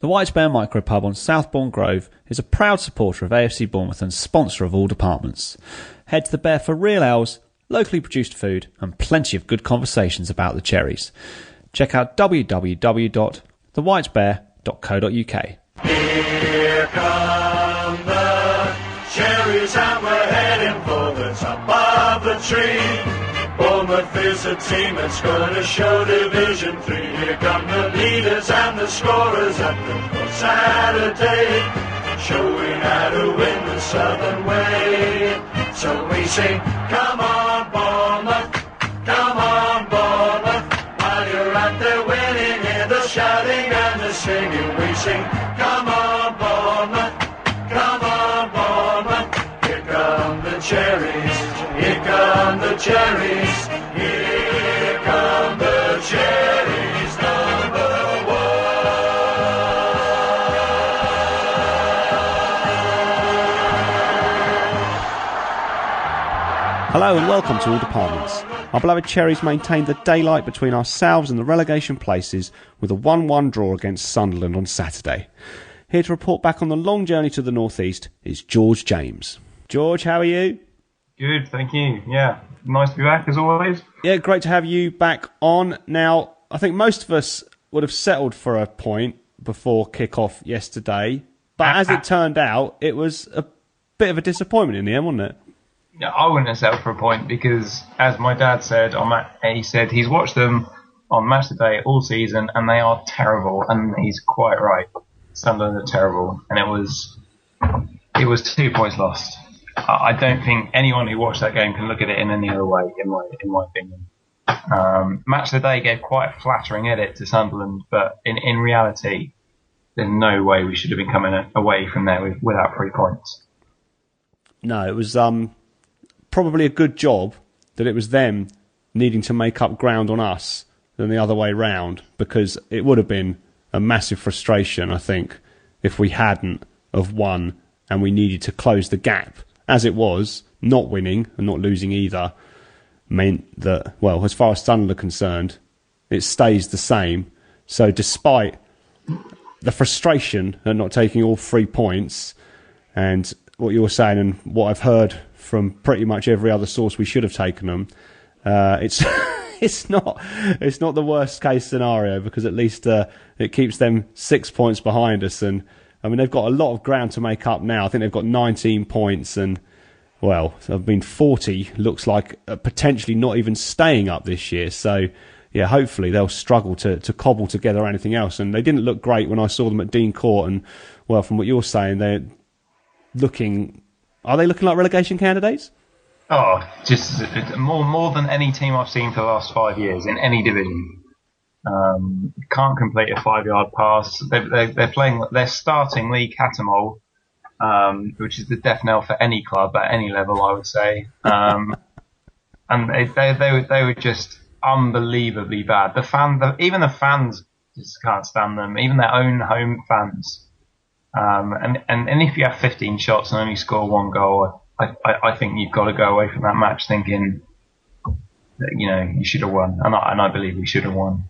The White Bear Micropub on Southbourne Grove is a proud supporter of AFC Bournemouth and sponsor of all departments. Head to the Bear for real ales, locally produced food and plenty of good conversations about the cherries. Check out www.thewhitebear.co.uk. Here come the cherries and we're heading for the top of the tree. Bournemouth is a team that's going to show Division 3. Here come the leaders and the scorers at the Saturday, showing how to win the Southern way. So we sing, come on Bournemouth, come on Bournemouth. While you're out there winning, hear the shouting and the singing. We sing, come on Bournemouth, come on Bournemouth. Here come the cherries, here come the cherries, here come the cherries, number one. Hello and welcome to All Departments. Our beloved Cherries maintained the daylight between ourselves and the relegation places with a 1-1 draw against Sunderland on Saturday. Here to report back on the long journey to the northeast is George James. George, how are you? Good, thank you. Yeah, nice to be back as always. Yeah, great to have you back on. Now, I think most of us would have settled for a point before kick-off yesterday, but as it turned out, it was a bit of a disappointment in the end, wasn't it? Yeah, I wouldn't have settled for a point because, as my dad said, he said he's watched them on Match of the Day all season and they are terrible, and he's quite right. Sunderland are terrible, and it was 2 points lost. I don't think anyone who watched that game can look at it in any other way, in my opinion. Match of the Day gave quite a flattering edit to Sunderland, but in reality, there's no way we should have been coming away from there without 3 points. No, it was probably a good job that it was them needing to make up ground on us than the other way round, because it would have been a massive frustration, I think, if we hadn't have won and we needed to close the gap. As it was, not winning and not losing either meant that, well, as far as Sunderland are concerned, it stays the same. So despite the frustration at not taking all 3 points, and what you're saying and what I've heard from pretty much every other source, we should have taken them, it's it's not the worst case scenario, because at least it keeps them 6 points behind us. And I mean, they've got a lot of ground to make up now. I think they've got 19 points and, well, 40 looks like potentially not even staying up this year. So, yeah, hopefully they'll struggle to cobble together anything else. And they didn't look great when I saw them at Dean Court. And, well, from what you're saying, are they looking like relegation candidates? Oh, just more than any team I've seen for the last 5 years in any division. Can't complete a 5-yard pass. They're starting Lee Catamol, which is the death knell for any club at any level, I would say. And they were just unbelievably bad. Even the fans just can't stand them. Even their own home fans. And if you have 15 shots and only score 1 goal, I think you've got to go away from that match thinking that, you should have won, and I believe we should have won.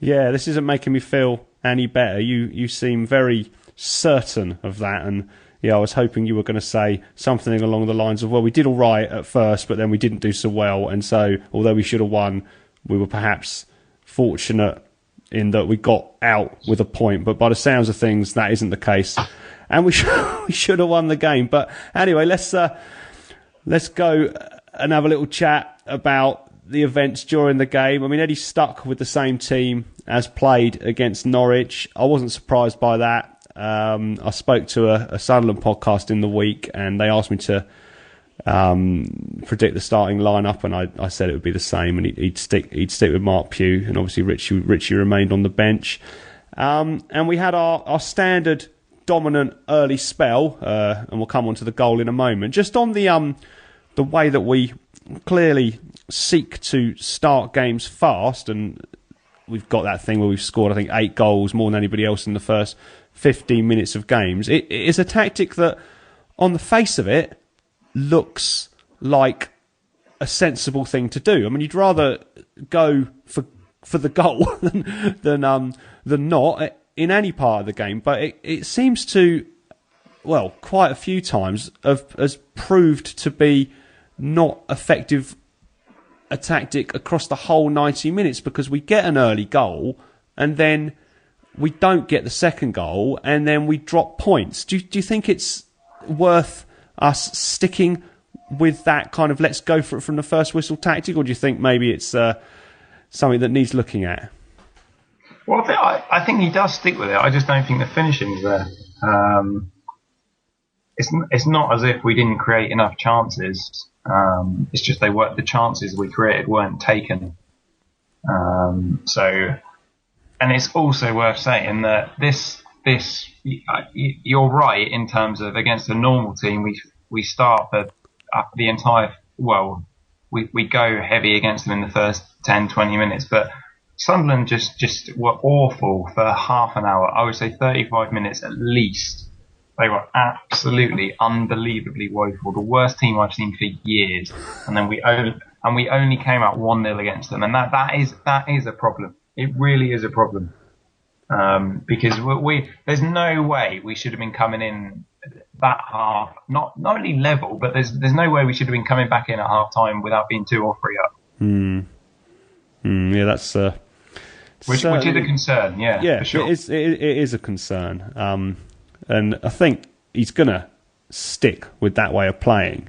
Yeah, this isn't making me feel any better. You seem very certain of that, and yeah, I was hoping you were going to say something along the lines of, well, we did all right at first, but then we didn't do so well, and so although we should have won, we were perhaps fortunate in that we got out with a point. But by the sounds of things, that isn't the case, and we should have won the game. But anyway, let's go and have a little chat about the events during the game. I mean, Eddie stuck with the same team as played against Norwich. I wasn't surprised by that. I spoke to a Sunderland podcast in the week, and they asked me to predict the starting lineup, and I said it would be the same, and he'd stick with Mark Pugh, and obviously Richie remained on the bench. And we had our standard dominant early spell, and we'll come on to the goal in a moment. Just on the way that we clearly seek to start games fast, and we've got that thing where we've scored, I think, 8 goals, more than anybody else in the first 15 minutes of games. It is a tactic that, on the face of it, looks like a sensible thing to do. I mean, you'd rather go for the goal than not. in any part of the game, but it seems to, well, quite a few times has proved to be not effective a tactic across the whole 90 minutes, because we get an early goal and then we don't get the second goal and then we drop points. Do you think it's worth us sticking with that kind of let's go for it from the first whistle tactic, or do you think maybe it's something that needs looking at? Well, I think he does stick with it. I just don't think the finishing's there. It's not as if we didn't create enough chances. It's just the chances we created weren't taken. So, and it's also worth saying that this you're right in terms of against a normal team we start the entire we go heavy against them in the first 10-20 minutes, but Sunderland just were awful for half an hour. I would say 35 minutes at least. They were absolutely, unbelievably woeful. The worst team I've seen for years. And then we only came out 1-0 against them, and that is a problem. It really is a problem. Because there's no way we should have been coming in that half, not only level, but there's no way we should have been coming back in at half time without being 2 or 3 up. Yeah, that's which is a concern. Yeah, for sure. It is a concern, and I think he's gonna stick with that way of playing,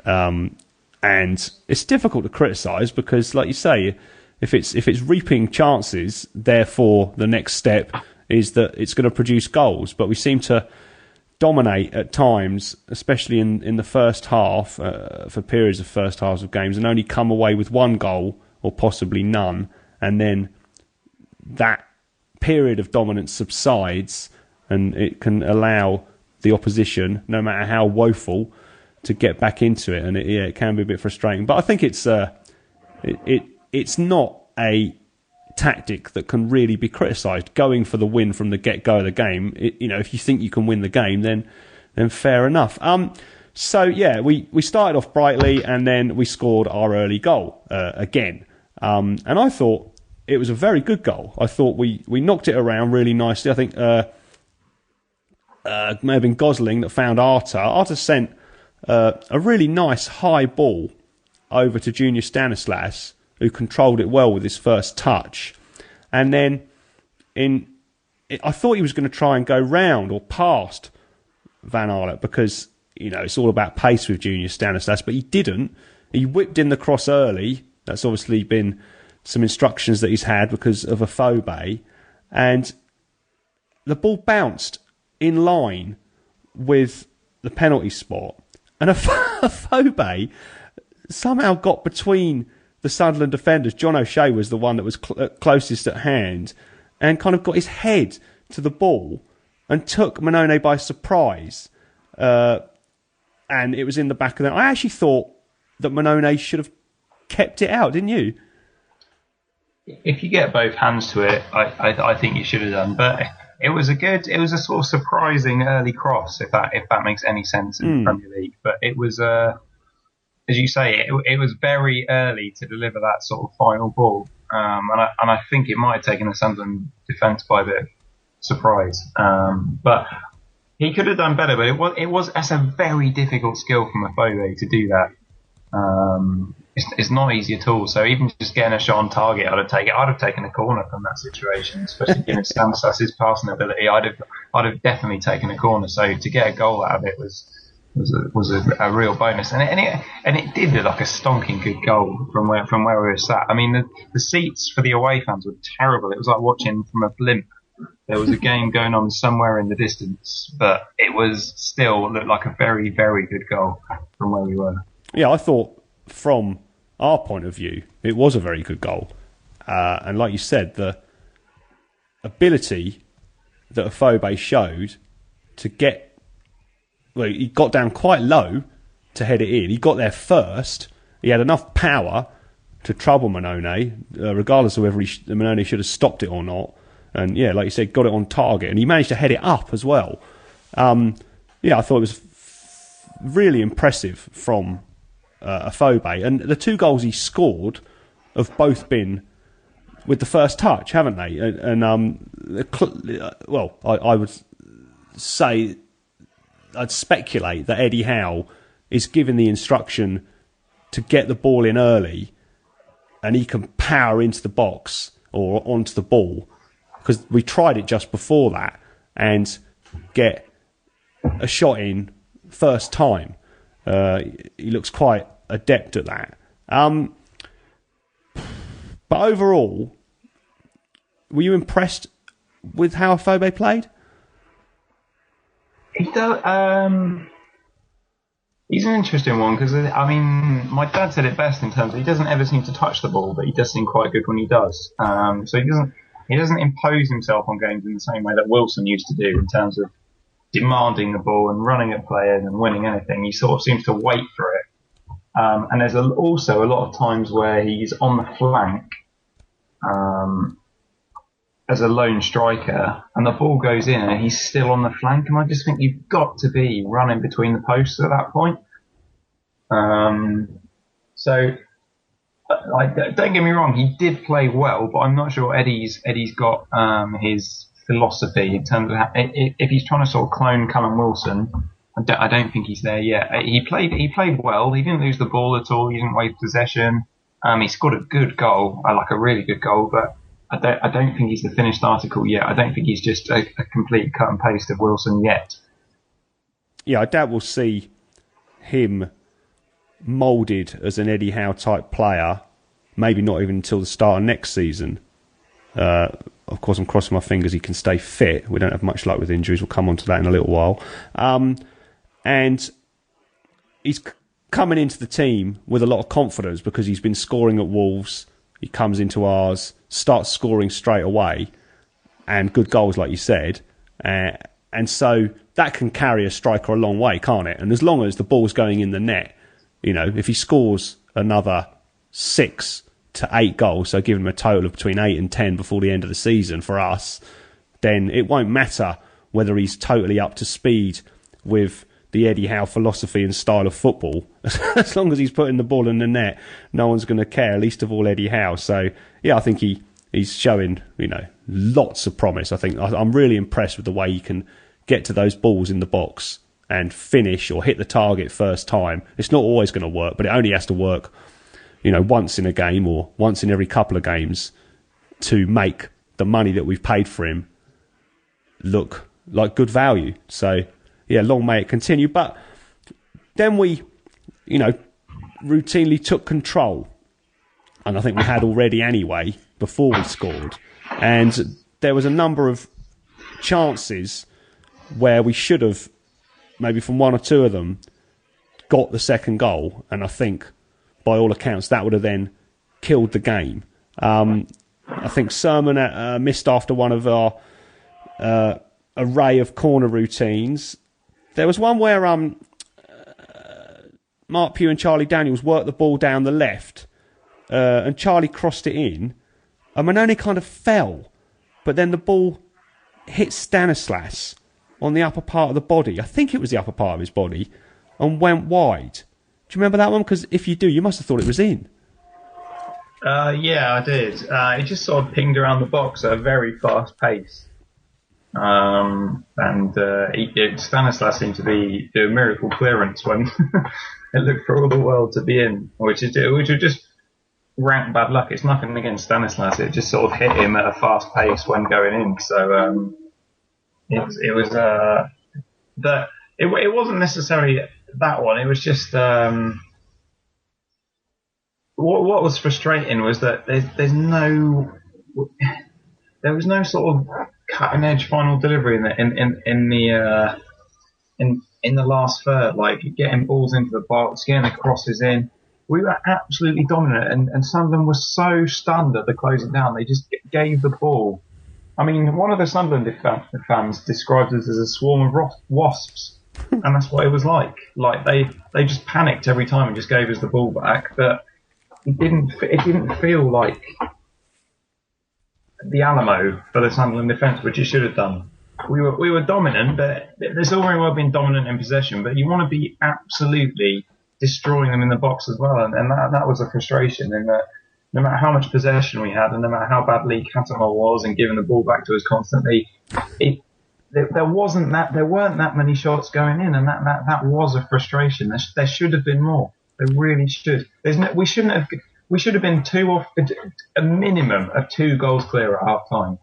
and it's difficult to criticise because, like you say, if it's reaping chances, therefore the next step is that it's going to produce goals. But we seem to dominate at times, especially in the first half, for periods of first halves of games, and only come away with 1 goal or possibly none, and then that period of dominance subsides, and it can allow the opposition, no matter how woeful, to get back into it, and it can be a bit frustrating. But I think it's not a tactic that can really be criticised. Going for the win from the get-go of the game, if you think you can win the game, then fair enough. So yeah, we started off brightly, and then we scored our early goal again, and I thought it was a very good goal. I thought we knocked it around really nicely. I think may have been Gosling that found Arta. Arta sent a really nice high ball over to Junior Stanislas, who controlled it well with his first touch. And then I thought he was going to try and go round or past Van Aert because, it's all about pace with Junior Stanislas, but he didn't. He whipped in the cross early. That's obviously been some instructions that he's had because of a Phobe. And the ball bounced in line with the penalty spot. And a Phobe somehow got between the Sunderland defenders. John O'Shea was the one that was closest at hand, and kind of got his head to the ball and took Mannone by surprise. And it was in the back of them. I actually thought that Mannone should have kept it out, didn't you? If you get both hands to it, I think you should have done. But it was a sort of surprising early cross, if that makes any sense in the Premier League. But it was, as you say, it was very early to deliver that sort of final ball, and I think it might have taken the Sunderland defence by a bit of surprise. But he could have done better. But that's a very difficult skill from a Phobe to do that. It's not easy at all. So even just getting a shot on target, I'd have taken a corner from that situation, especially given Stanislas' passing ability. I'd have definitely taken a corner. So to get a goal out of it was a real bonus, and it did look like a stonking good goal from where we were sat. I mean, the seats for the away fans were terrible. It was like watching from a blimp. There was a game going on somewhere in the distance, but it was still looked like a very, very good goal from where we were. Yeah, I thought from our point of view, it was a very good goal. And like you said, the ability that Phobe showed to get... Well, he got down quite low to head it in. He got there first. He had enough power to trouble Mannone, regardless of whether Mannone should have stopped it or not. And yeah, like you said, got it on target. And he managed to head it up as well. I thought it was really impressive from a Phobe. And the 2 goals he scored have both been with the first touch, haven't they? I would say, I'd speculate that Eddie Howe is given the instruction to get the ball in early, and he can power into the box or onto the ball, because we tried it just before that, and get a shot in first time. He looks quite adept at that. But overall, were you impressed with how Afobe played? He does. He's an interesting one because, I mean, my dad said it best in terms of he doesn't ever seem to touch the ball, but he does seem quite good when he does. So he doesn't impose himself on games in the same way that Wilson used to do in terms of demanding the ball and running at players and winning anything. He sort of seems to wait for it. And there's also a lot of times where he's on the flank as a lone striker, and the ball goes in and he's still on the flank, and I just think you've got to be running between the posts at that point. Don't get me wrong, he did play well, but I'm not sure Eddie's got his philosophy in terms of if he's trying to sort of clone Callum Wilson. I don't think he's there yet. He played well. He didn't lose the ball at all. He didn't waste possession. He scored a good goal, like a really good goal, but I don't think he's the finished article yet. I don't think he's just a complete cut and paste of Wilson yet. Yeah, I doubt we'll see him moulded as an Eddie Howe type player, maybe not even until the start of next season. Of course, I'm crossing my fingers he can stay fit. We don't have much luck with injuries. We'll come on to that in a little while. And he's coming into the team with a lot of confidence because he's been scoring at Wolves. He comes into ours, starts scoring straight away, and good goals, like you said. And so that can carry a striker a long way, can't it? And as long as the ball's going in the net, you know, if he scores another 6 to 8 goals, so give him a total of between 8 and 10 before the end of the season for us, then it won't matter whether he's totally up to speed with the Eddie Howe philosophy and style of football. As long as he's putting the ball in the net, no one's going to care, least of all Eddie Howe. So, yeah, I think he's showing, you know, lots of promise. I think I'm really impressed with the way he can get to those balls in the box and finish or hit the target first time. It's not always going to work, but it only has to work, you know, once in a game or once in every couple of games to make the money that we've paid for him look like good value. So, yeah, long may it continue. But then we, you know, routinely took control. And I think we had already anyway before we scored. And there was a number of chances where we should have, maybe from one or two of them, got the second goal. And I think, by all accounts, that would have then killed the game. I think Sermon missed after one of our array of corner routines. There was one where Mark Pugh and Charlie Daniels worked the ball down the left, and Charlie crossed it in. And Manoni kind of fell, but then the ball hit Stanislas on the upper part of the body. I think it was the upper part of his body, and went wide. Do you remember that one? Because if you do, you must have thought it was in. Yeah, I did. It just sort of pinged around the box at a very fast pace. Stanislas seemed to do a miracle clearance when it looked for all the world to be in, which was just rank bad luck. It's nothing against Stanislas. It just sort of hit him at a fast pace when going in. So it wasn't necessarily that one. It was just what was frustrating was that there was no sort of cutting edge final delivery in the last third, like getting balls into the box, getting the crosses in. We were absolutely dominant, and Sunderland was so stunned at the closing down. They just gave the ball. I mean, one of the Sunderland fans described us as a swarm of wasps, and that's what it was like. Like they just panicked every time and just gave us the ball back. But it didn't feel like the Alamo for the Sunderland defence, which it should have done. We were dominant, but there's all very well been dominant in possession, but you want to be absolutely destroying them in the box as well, and that was a frustration in that no matter how much possession we had, and no matter how bad Lee Catamol was and giving the ball back to us constantly, there weren't that many shots going in, and that was a frustration. There should have been more. There really should. We should have been a minimum of 2 goals clear at half time.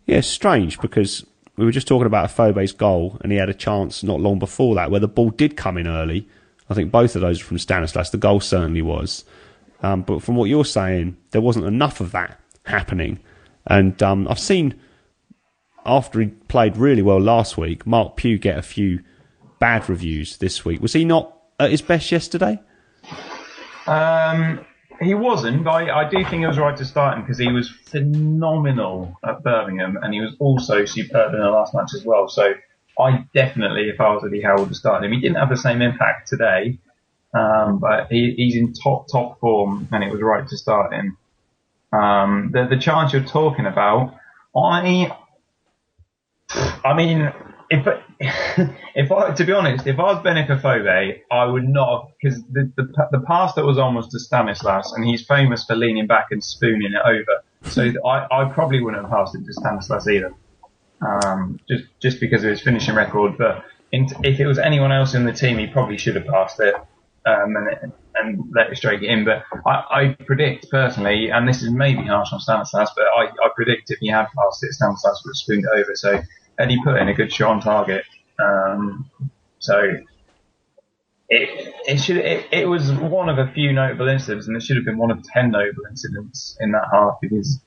Yeah, it's strange because we were just talking about Afobe's goal, and he had a chance not long before that where the ball did come in early. I think both of those were from Stanislas. The goal certainly was. But from what you're saying, there wasn't enough of that happening. And I've seen, after he played really well last week, Mark Pugh get a few bad reviews this week. Was he not at his best yesterday? He wasn't, but I do think it was right to start him because he was phenomenal at Birmingham, and he was also superb in the last match as well. So I definitely, if I was Eddie Howe, would have started him. He didn't have the same impact today, but he's in top form, and it was right to start him. The chance you're talking about, I mean, if I, to be honest, if I was Benik Afobe, I would not, because the pass that was on was to Stanislas, and he's famous for leaning back and spooning it over. So I probably wouldn't have passed it to Stanislas either, just because of his finishing record. But if it was anyone else in the team, he probably should have passed it and let it straight in. But I predict personally, and this is maybe harsh on Stanislas, but I predict if he had passed it, Stanislas would have spooned it over. So. And he put in a good shot on target. So it was one of a few notable incidents, and it should have been one of 10 notable incidents in that half because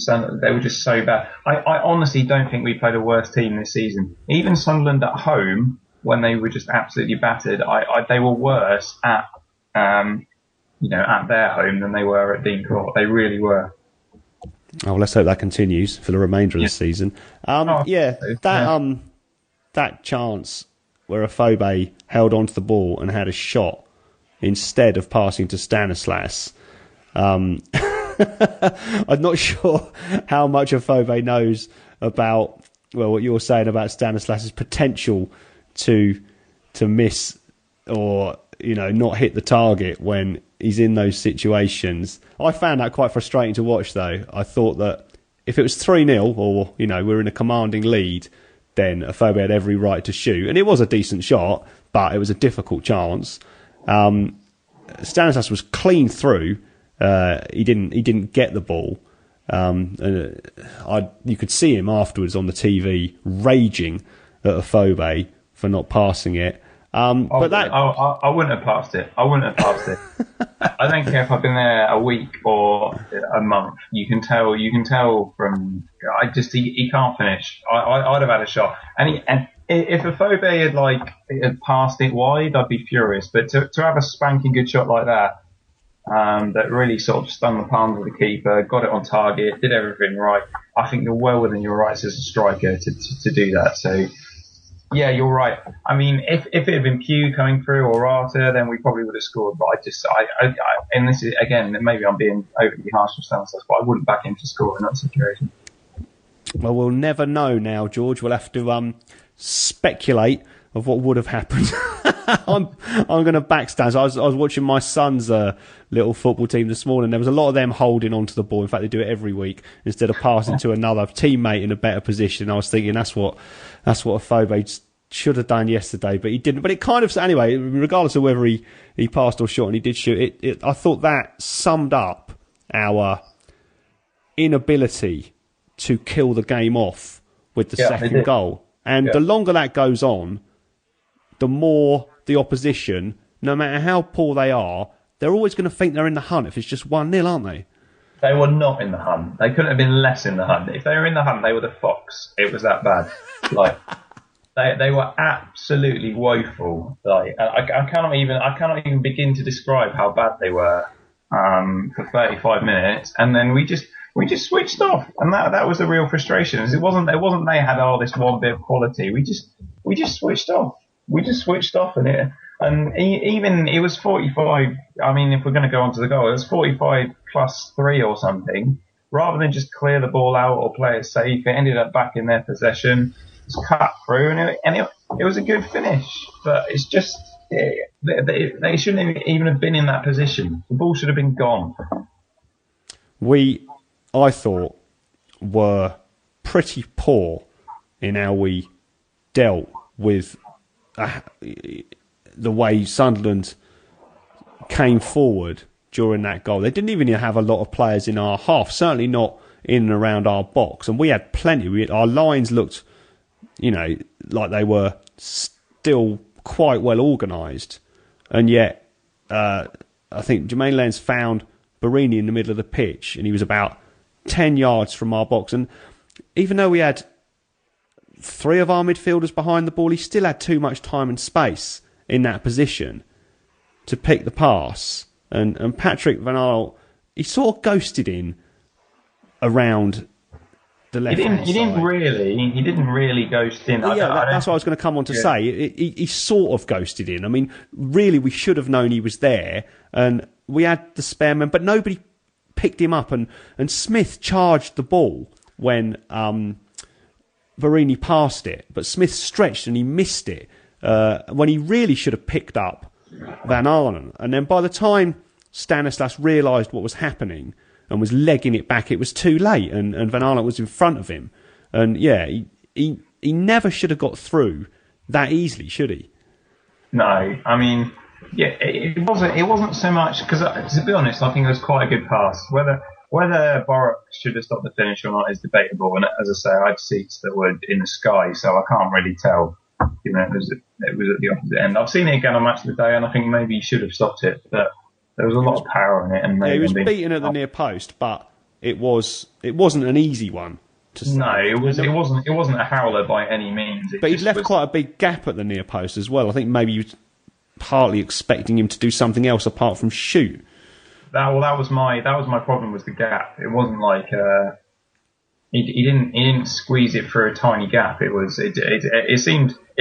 they were just so bad. I honestly don't think we played a worse team this season. Even Sunderland at home, when they were just absolutely battered, they were worse at their home than they were at Dean Court. They really were. Oh, let's hope that continues for the remainder of the season. That chance where Afobe held onto the ball and had a shot instead of passing to Stanislas. I'm not sure how much Afobe knows about what you're saying about Stanislas's potential to miss or not hit the target when he's in those situations. I found that quite frustrating to watch, though. I thought that if it was 3-0 or, we're in a commanding lead, then Afobe had every right to shoot. And it was a decent shot, but it was a difficult chance. Stanislas was clean through. He didn't get the ball. You could see him afterwards on the TV raging at Afobe for not passing it. I wouldn't have passed it. I don't care if I've been there a week or a month. You can tell from. He can't finish. I'd have had a shot. And if Afobe had passed it wide, I'd be furious. But to have a spanking good shot like that, that really sort of stung the palms of the keeper, got it on target, did everything right. I think you're well within your rights as a striker to do that. So. Yeah, you're right. I mean, if it had been Pugh coming through or Arthur, then we probably would have scored. But and this is, again, maybe I'm being overly harsh with Stanislas, but I wouldn't back him to score in that situation. Well, we'll never know now, George. We'll have to speculate of what would have happened. I'm going to back Stanislas. I was watching my son's little football team this morning. There was a lot of them holding onto the ball. In fact, they do it every week instead of passing to another teammate in a better position. I was thinking that's what Afobe should have done yesterday, but he didn't. But it kind of, anyway, regardless of whether he passed or shot and he did shoot, I thought that summed up our inability to kill the game off with the second goal. And the longer that goes on, the more the opposition, no matter how poor they are, they're always going to think they're in the hunt if it's just 1-0, aren't they? They were not in the hunt. They couldn't have been less in the hunt. If they were in the hunt, they were the fox. It was that bad. They were absolutely woeful. I cannot even begin to describe how bad they were for 35 minutes, and then we just switched off, and that was the real frustration. It wasn't they had this one bit of quality. We just switched off. We just switched off, and it was 45. I mean, if we're going to go on to the goal, it was 45 plus 3 or something. Rather than just clear the ball out or play it safe, it ended up back in their possession. It's cut through, and it was a good finish. But it's just they shouldn't even have been in that position. The ball should have been gone. I thought, were pretty poor in how we dealt with the way Sunderland came forward during that goal. They didn't even have a lot of players in our half, certainly not in and around our box, and we had plenty. Our lines looked, like they were still quite well organised, and yet I think Jermaine Lens found Barini in the middle of the pitch, and he was about 10 yards from our box, and even though we had 3 of our midfielders behind the ball, he still had too much time and space in that position to pick the pass, and Patrick Van Aanholt, he sort of ghosted in around the left hand side. He didn't really ghost in. That's what I was going to come on to say. He sort of ghosted in. I mean, really, we should have known he was there, and we had the spare man, but nobody picked him up, and Smith charged the ball when Barini passed it, but Smith stretched and he missed it when he really should have picked up Van Aanholt. And then by the time Stanislas realised what was happening and was legging it back, it was too late, and Van Aanholt was in front of him. And he never should have got through that easily, should he? No, I mean, it wasn't so much, because to be honest, I think it was quite a good pass. Whether Borok should have stopped the finish or not is debatable, and as I say, I had seats that were in the sky, so I can't really tell. It was at the opposite end. I've seen it again on Match of the Day, and I think maybe he should have stopped it, but there was a lot of power in it. And he was beaten at the near post, but it wasn't an easy one to say. No, it wasn't a howler by any means. But he'd left quite a big gap at the near post as well. I think maybe you was partly expecting him to do something else apart from shoot. That was my problem, was the gap. It wasn't like he didn't squeeze it through a tiny gap. It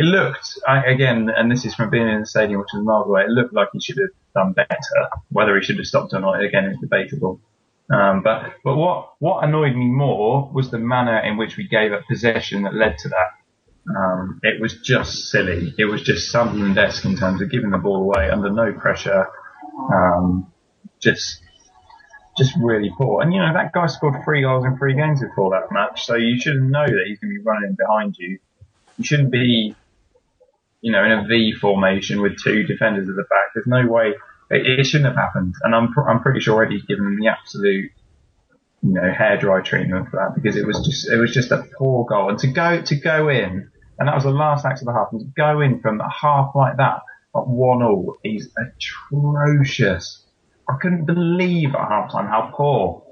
looked again, and this is from being in the stadium, which was miles away. It looked like he should have done better. Whether he should have stopped or not, again, is debatable. But what annoyed me more was the manner in which we gave up possession that led to that. It was just silly. It was just Sunderland-esque in terms of giving the ball away under no pressure. Just really poor. And, that guy scored 3 goals in 3 games before that match, so you should know that he's going to be running behind you. You shouldn't be, in a V formation with 2 defenders at the back. There's no way. It shouldn't have happened. And I'm pretty sure Eddie's given him the absolute, hairdry treatment for that, because it was just a poor goal. And to go in, and that was the last act of the half, and to go in from a half like that at 1-1 is atrocious. I couldn't believe at half time how poor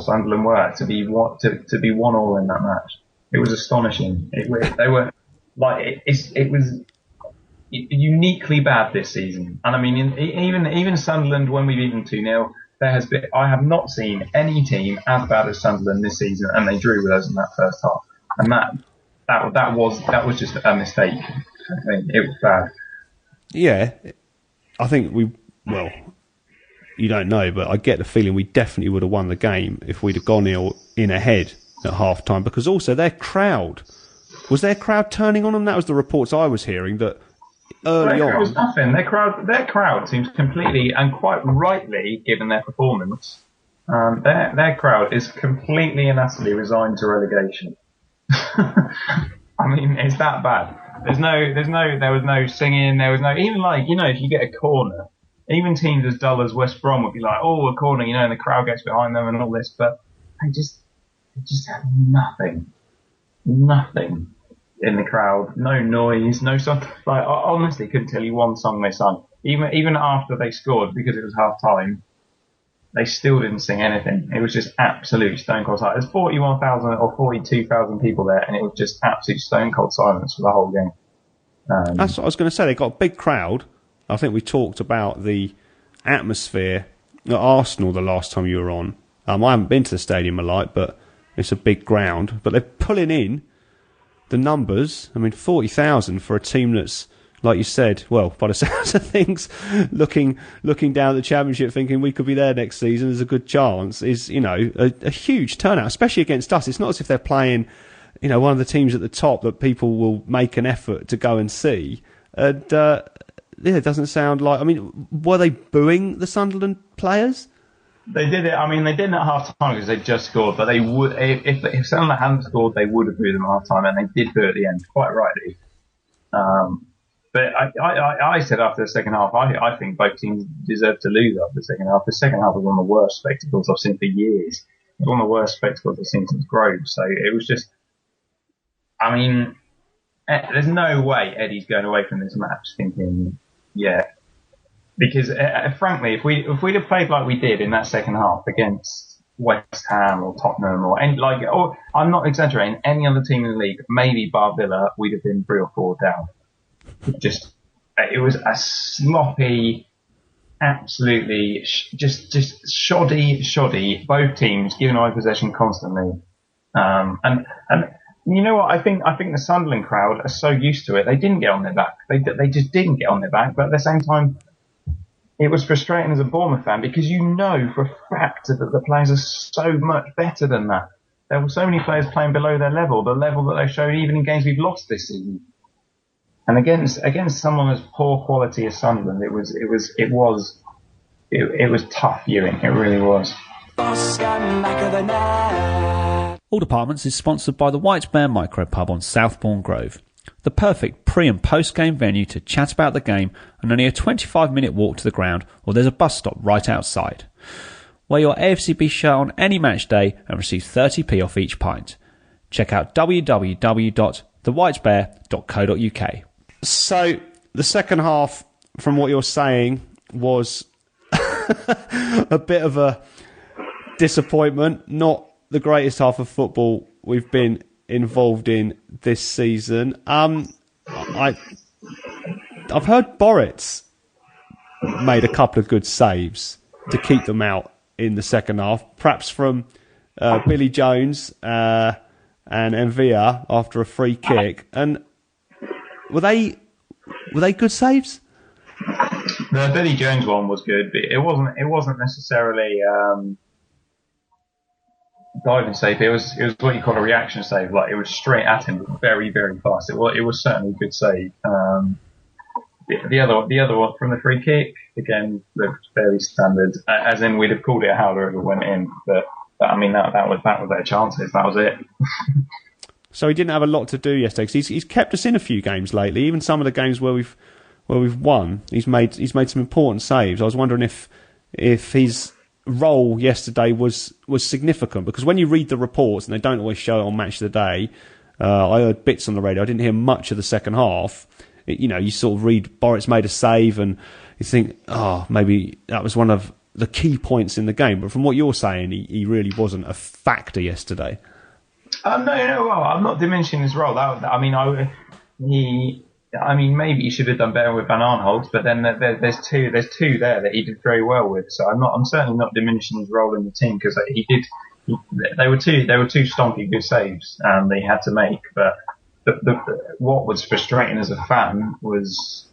Sunderland were to be 1-1 in that match. It was astonishing. They were like it was uniquely bad this season. And I mean, even Sunderland, when we've beaten 2-0, I have not seen any team as bad as Sunderland this season, and they drew with us in that first half. And that was just a mistake. I think it was bad. Yeah, I think you don't know, but I get the feeling we definitely would have won the game if we'd have gone in ahead at half time, because also their crowd turning on them? That was the reports I was hearing, that early on. There was nothing. Their crowd seems completely, and quite rightly, given their performance, their crowd is completely and utterly resigned to relegation. I mean, it's that bad. There was no singing, there was no, even if you get a corner, even teams as dull as West Brom would be like, oh, a corner, and the crowd gets behind them and all this, but they just had nothing in the crowd, no noise, no song. Like, I honestly couldn't tell you one song they sung. Even after they scored, because it was half time, they still didn't sing anything. It was just absolute stone cold silence. There's 41,000 or 42,000 people there, and it was just absolute stone cold silence for the whole game. That's what I was going to say. They got a big crowd. I think we talked about the atmosphere at Arsenal the last time you were on. I haven't been to the stadium a lot, but it's a big ground. But they're pulling in the numbers. I mean, 40,000 for a team that's, like you said, well, by the sounds of things, looking down at the Championship, thinking we could be there next season, there's a good chance, is, a huge turnout, especially against us. It's not as if they're playing, one of the teams at the top that people will make an effort to go and see. And it doesn't sound like. I mean, were they booing the Sunderland players? They did it. I mean, they didn't at half time because they just scored. But they would, if Sunderland hadn't scored, they would have booed them at half time, and they did boo at the end, quite rightly. But I said after the second half, I think both teams deserved to lose after the second half. The second half was one of the worst spectacles I've seen for years. It was one of the worst spectacles I've seen since Grove. So it was just, I mean, there's no way Eddie's going away from this match thinking, yeah. Because frankly, if we'd have played like we did in that second half against West Ham or Tottenham or I'm not exaggerating, any other team in the league, maybe bar Villa, we'd have been 3 or 4 down. It was a sloppy, absolutely just shoddy. Both teams giving away possession constantly, and you know what? I think the Sunderland crowd are so used to it, they didn't get on their back. They just didn't get on their back. But at the same time, it was frustrating as a Bournemouth fan because you know for a fact that the players are so much better than that. There were so many players playing below their level, the level that they showed even in games we've lost this season. And against someone as poor quality as Sunderland, it was tough viewing. It really was. All Departments is sponsored by the White Bear Micro Pub on Southbourne Grove, the perfect pre- and post-game venue to chat about the game and only a 25-minute walk to the ground, or there's a bus stop right outside. Wear your AFCB shirt on any match day and receive 30p off each pint. Check out www.thewhitebear.co.uk. So the second half, from what you're saying, was a bit of a disappointment. Not the greatest half of football we've been involved in this season. I've heard Boritz made a couple of good saves to keep them out in the second half, perhaps from Billy Jones and Envia after a free kick. And were they good saves? The Billy Jones one was good, but it wasn't necessarily diving save. It was what you call a reaction save. Like, it was straight at him, but very, very fast. It was certainly a good save. The other one from the free kick, again, looked fairly standard. As in, we'd have called it a howler if it went in. But I mean, that was their chances. That was it. So he didn't have a lot to do yesterday, because he's kept us in a few games lately. Even some of the games where we've won, he's made some important saves. I was wondering if his role yesterday was significant, because when you read the reports, and they don't always show it on Match of the Day, I heard bits on the radio. I didn't hear much of the second half. You sort of read Boritz made a save, and you think, maybe that was one of the key points in the game. But from what you're saying, he really wasn't a factor yesterday. No. Well, I'm not diminishing his role. Maybe he should have done better with Van Aanholt, but then there's two there that he did very well with. So I'm certainly not diminishing his role in the team, because they were two stonky good saves they had to make. But what was frustrating as a fan was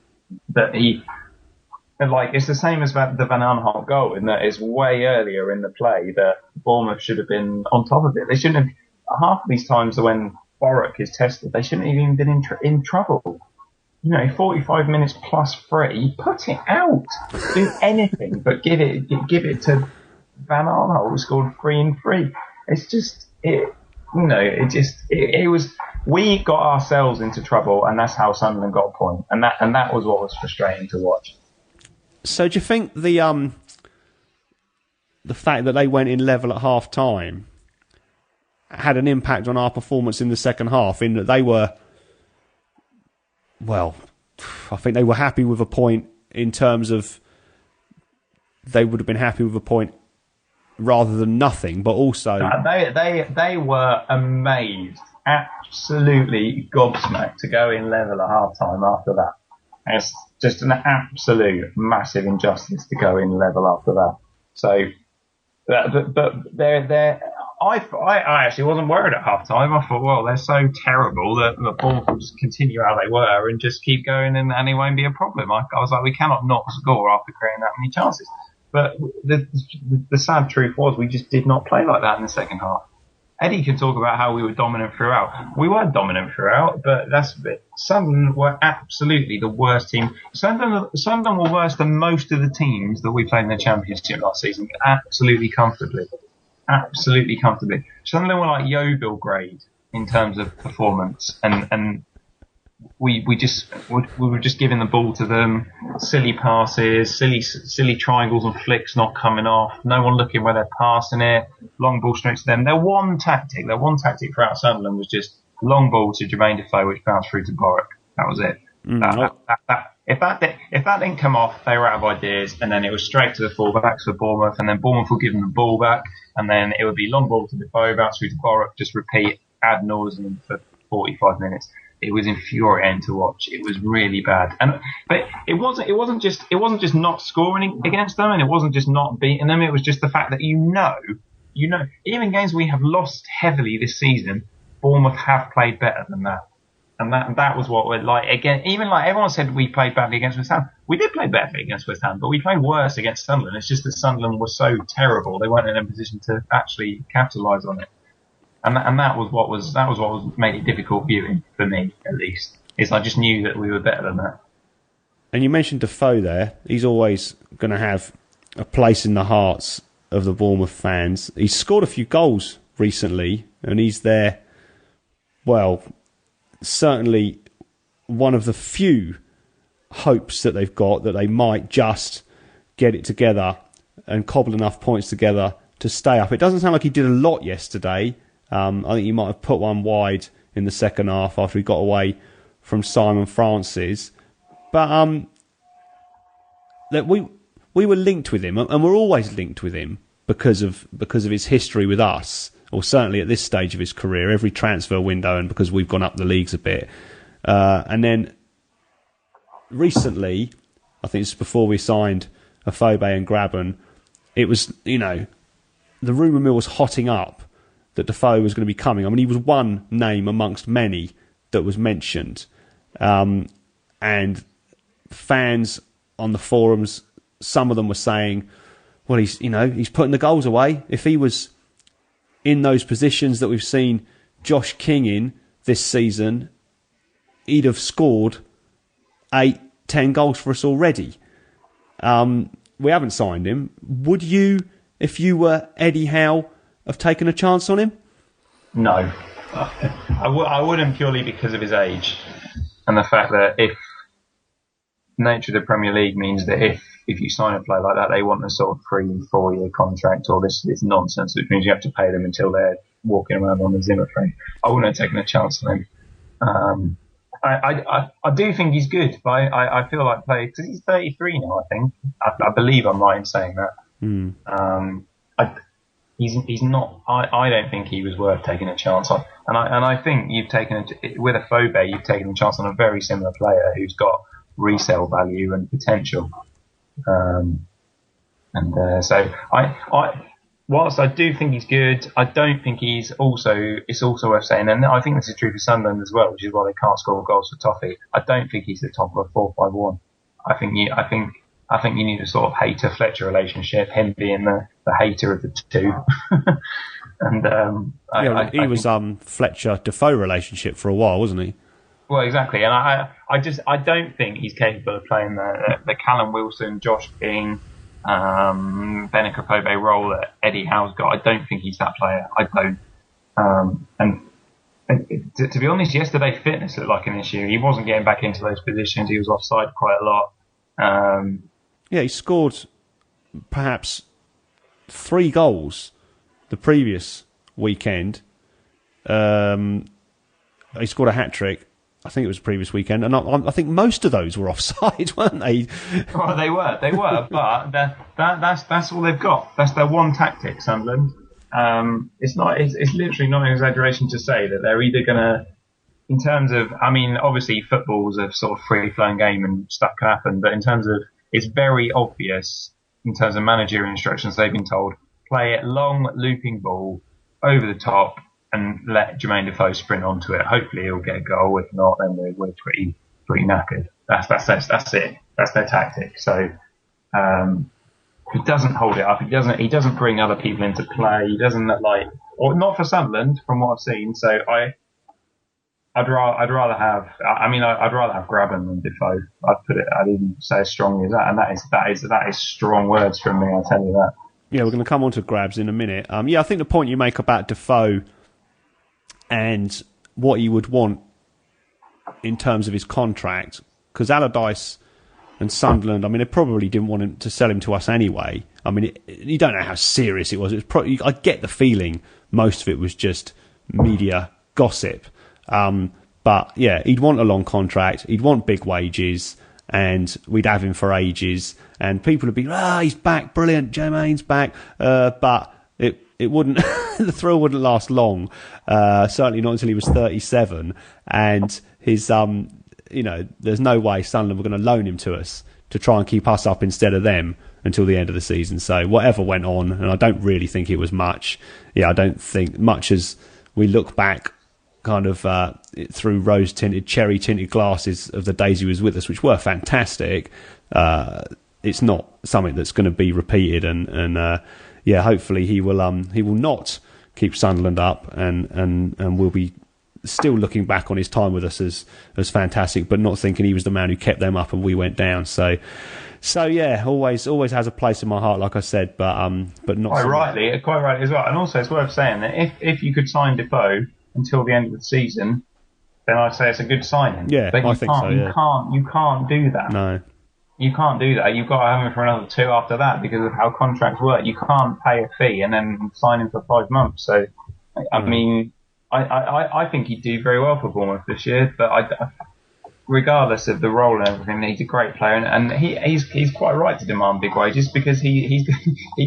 that it's the same as the Van Aanholt goal, in that it's way earlier in the play that Bournemouth should have been on top of it. They shouldn't have. Half of these times when Borek is tested, they shouldn't have even been in trouble. 45 minutes plus free, put it out. Do anything but give it to Van Aanholt, who scored 3 and 3. It's just it was, we got ourselves into trouble, and that's how Sunderland got a point, and that was what was frustrating to watch. So do you think the fact that they went in level at half time had an impact on our performance in the second half, in that they were, well, I think they were happy with a point, in terms of they would have been happy with a point rather than nothing, but also they were amazed, absolutely gobsmacked to go in level at half time after that. It's just an absolute massive injustice to go in level after that. So, but they're I actually wasn't worried at half time. I thought, well, they're so terrible that the Bournemouth will just continue how they were and just keep going, and it won't be a problem. I was like, we cannot not score after creating that many chances. But the sad truth was, we just did not play like that in the second half. Eddie can talk about how we were dominant throughout. We were dominant throughout, but Sunderland were absolutely the worst team. Sunderland were worse than most of the teams that we played in the Championship last season, absolutely comfortably. Absolutely comfortably. Sunderland were like Yeovil grade in terms of performance, and we were just giving the ball to them, silly passes, silly triangles and flicks not coming off, no one looking where they're passing it, long ball straight to them. Their one tactic throughout Sunderland was just long ball to Jermaine Defoe, which bounced through to Borwick. That was it. If that didn't come off, they were out of ideas, and then it was straight to the fullbacks for Bournemouth, and then Bournemouth would give them the ball back, and then it would be long ball to Defoe, bounce through to Borwick, just repeat ad nauseum for 45 minutes. It was infuriating to watch. It was really bad, but it wasn't just not scoring against them, and it wasn't just not beating them. It was just the fact that you know, even games we have lost heavily this season, Bournemouth have played better than that, and that was what we're like. Again, even like everyone said, we played badly against West Ham. We did play badly against West Ham, but we played worse against Sunderland. It's just that Sunderland was so terrible; they weren't in a position to actually capitalise on it. And that was what made it difficult viewing for me, at least. Is I just knew that we were better than that. And you mentioned Defoe there. He's always going to have a place in the hearts of the Bournemouth fans. He's scored a few goals recently, and he's there. Well, certainly one of the few hopes that they've got that they might just get it together and cobble enough points together to stay up. It doesn't sound like he did a lot yesterday. I think he might have put one wide in the second half after he got away from Simon Francis. But that we were linked with him, and we're always linked with him because of his history with us, or certainly at this stage of his career, every transfer window, and because we've gone up the leagues a bit. And then recently, I think it's before we signed Afobe and Graben, it was, the rumour mill was hotting up that Defoe was going to be coming. I mean, he was one name amongst many that was mentioned. And fans on the forums, some of them were saying, well, he's putting the goals away. If he was in those positions that we've seen Josh King in this season, he'd have scored 8-10 goals for us already. We haven't signed him. Would you, if you were Eddie Howe, have taken a chance on him? No. I wouldn't, purely because of his age and the fact that if nature of the Premier League means that if you sign a player like that, they want a sort of 3-4 year contract or this nonsense, which means you have to pay them until they're walking around on the Zimmer frame. I wouldn't have taken a chance on him. I do think he's good, but I feel like because he's 33 now, I think. I believe I'm right in saying that. He's not. I don't think he was worth taking a chance on, and I think you've taken with Afobe, you've taken a chance on a very similar player who's got resale value and potential. So whilst I do think he's good, I don't think he's also. It's also worth saying, and I think this is true for Sunderland as well, which is why they can't score goals for Toffee. I don't think he's the top of a 4-5-1. I think you need a sort of hater-Fletcher relationship, him being the hater of the two. And he was Fletcher-Defoe relationship for a while, wasn't he? Well, exactly. And I don't think he's capable of playing the Callum Wilson, Josh King, Benik Afobe role that Eddie Howe's got. I don't think he's that player. I don't. And to be honest, yesterday fitness looked like an issue. He wasn't getting back into those positions. He was offside quite a lot. He scored perhaps 3 goals the previous weekend. He scored a hat-trick. I think it was the previous weekend, and I think most of those were offside, weren't they? Well, they were, but that's all they've got. That's their one tactic, Sunderland. It's literally not an exaggeration to say that they're either going to, in terms of, I mean, obviously football's a sort of free-flowing game and stuff can happen, but in terms of, it's very obvious in terms of managerial instructions they've been told, play it long, looping ball over the top and let Jermaine Defoe sprint onto it. Hopefully he'll get a goal. If not, then we're pretty knackered. That's it. That's their tactic. So he doesn't hold it up. He doesn't bring other people into play. He doesn't or not for Sunderland, from what I've seen. So I'd rather have. I'd rather have Grabban than Defoe. I'd even say as strongly as that, and that is strong words from me. I'll tell you that. Yeah, we're going to come on to Grabs in a minute. Yeah, I think the point you make about Defoe and what he would want in terms of his contract, because Allardyce and Sunderland, I mean, they probably didn't want him to sell him to us anyway. I mean, you don't know how serious it was. I get the feeling most of it was just media gossip. But yeah, he'd want a long contract, he'd want big wages, and we'd have him for ages. And people would be, he's back, brilliant, Jermaine's back. But it wouldn't, the thrill wouldn't last long. Certainly not until he was 37. And his, there's no way Sunderland were going to loan him to us to try and keep us up instead of them until the end of the season. So whatever went on, and I don't really think it was much. Yeah, I don't think much as we look back kind of through rose-tinted, cherry-tinted glasses of the days he was with us, which were fantastic. It's not something that's going to be repeated, and hopefully he will not keep Sunderland up, and we'll be still looking back on his time with us as fantastic, but not thinking he was the man who kept them up and we went down. So yeah, always has a place in my heart, like I said, but not quite rightly as well. And also, it's worth saying that if you could sign Defoe until the end of the season, then I'd say it's a good signing. Yeah, but I think so. Yeah. You can't do that. No. You can't do that. You've got to have him for another 2 after that because of how contracts work. You can't pay a fee and then sign him for 5 months. So, I mean, I think he'd do very well for Bournemouth this year, but regardless of the role and everything, he's a great player, and he's quite right to demand big wages because he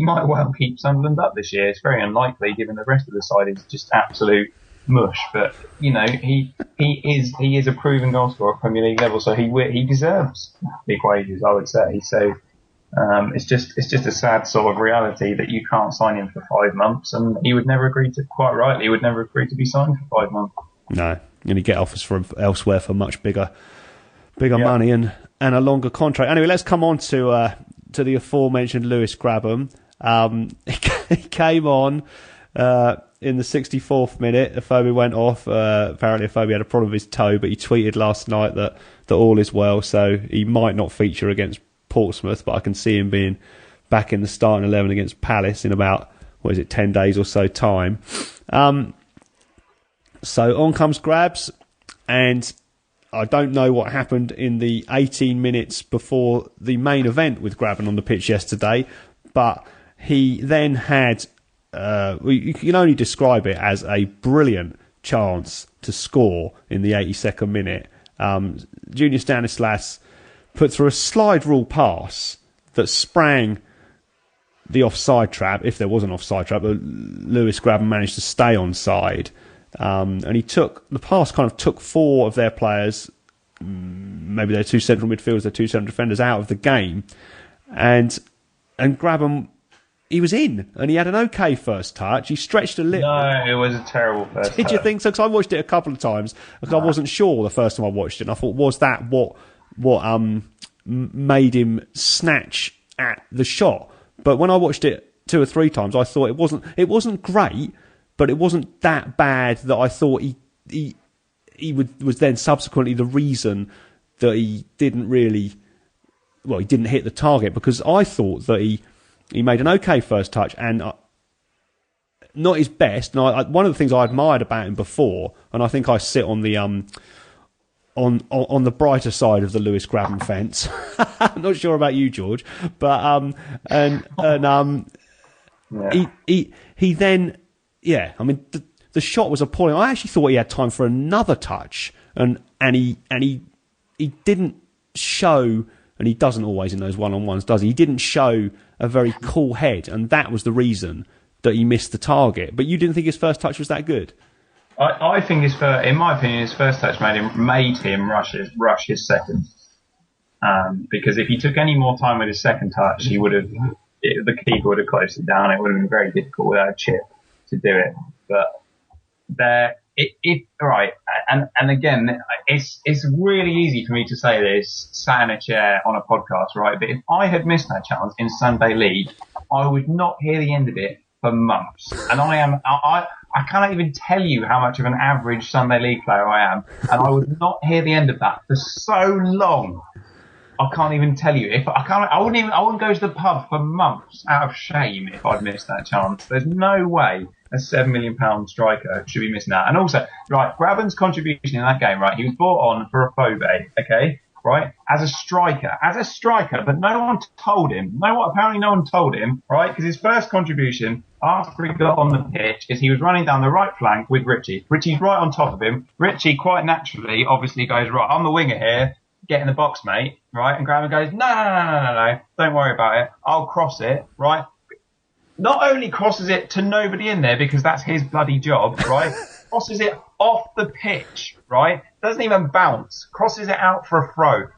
might well keep Sunderland up this year. It's very unlikely given the rest of the side is just absolute mush, but he is a proven goal scorer at Premier League level, so he deserves big wages, I would say. So it's just a sad sort of reality that you can't sign him for 5 months, and he would never agree to. Quite rightly, he would never agree to be signed for 5 months. No, and he get offers from elsewhere for much bigger money and a longer contract. Anyway, let's come on to the aforementioned Lewis Grabban. He came on in the 64th minute. Afobe went off. Apparently Afobe had a problem with his toe, but he tweeted last night that all is well, so he might not feature against Portsmouth, but I can see him being back in the starting 11 against Palace in about 10 days or so time. So on comes Grabs, and I don't know what happened in the 18 minutes before the main event with Grabban on the pitch yesterday, but he then had, you can only describe it as a brilliant chance to score in the 82nd minute. Junior Stanislas put through a slide rule pass that sprang the offside trap, if there was an offside trap, but Lewis Grabban managed to stay onside. And the pass kind of took 4 of their players, maybe their 2 central midfielders, their 2 central defenders out of the game. And Grabban, he was in, and he had an okay first touch. He stretched a little. No, it was a terrible first touch. Did you think so? Because I watched it a couple of times, because I wasn't sure the first time I watched it. And I thought, was that what made him snatch at the shot? But when I watched it 2 or 3 times, I thought it wasn't great, but it wasn't that bad that I thought he was then subsequently the reason that he didn't hit the target, because I thought that he made an okay first touch and not his best. And one of the things I admired about him before, and I think I sit on the on the brighter side of the Lewis Grabban fence. I'm not sure about you, George, but he then. Yeah, I mean, the shot was appalling. I actually thought he had time for another touch, and he didn't show, and he doesn't always in those one-on-ones, does he? He didn't show a very cool head, and that was the reason that he missed the target. But you didn't think his first touch was that good? I think in my opinion, his first touch made him rush his second. Because if he took any more time with his second touch, the keeper would have closed it down. It would have been very difficult without a chip to do it. But right. And again, it's really easy for me to say this sat in a chair on a podcast, right? But if I had missed that chance in Sunday League, I would not hear the end of it for months. And I cannot even tell you how much of an average Sunday League player I am. And I would not hear the end of that for so long. I can't even tell you. I wouldn't go to the pub for months out of shame if I'd missed that chance. There's no way a £7 million striker should be missing out. And also, right, Graven's contribution in that game, right, he was brought on for a Phobe, okay, right, as a striker, but no one told him. Apparently no one told him, right, because his first contribution after he got on the pitch is he was running down the right flank with Richie. Richie's right on top of him. Richie quite naturally, obviously goes, right, I'm the winger here. Get in the box, mate, right? And Graven goes, no, don't worry about it. I'll cross it, right? Not only crosses it to nobody in there because that's his bloody job, right? Crosses it off the pitch, right? Doesn't even bounce. Crosses it out for a throw.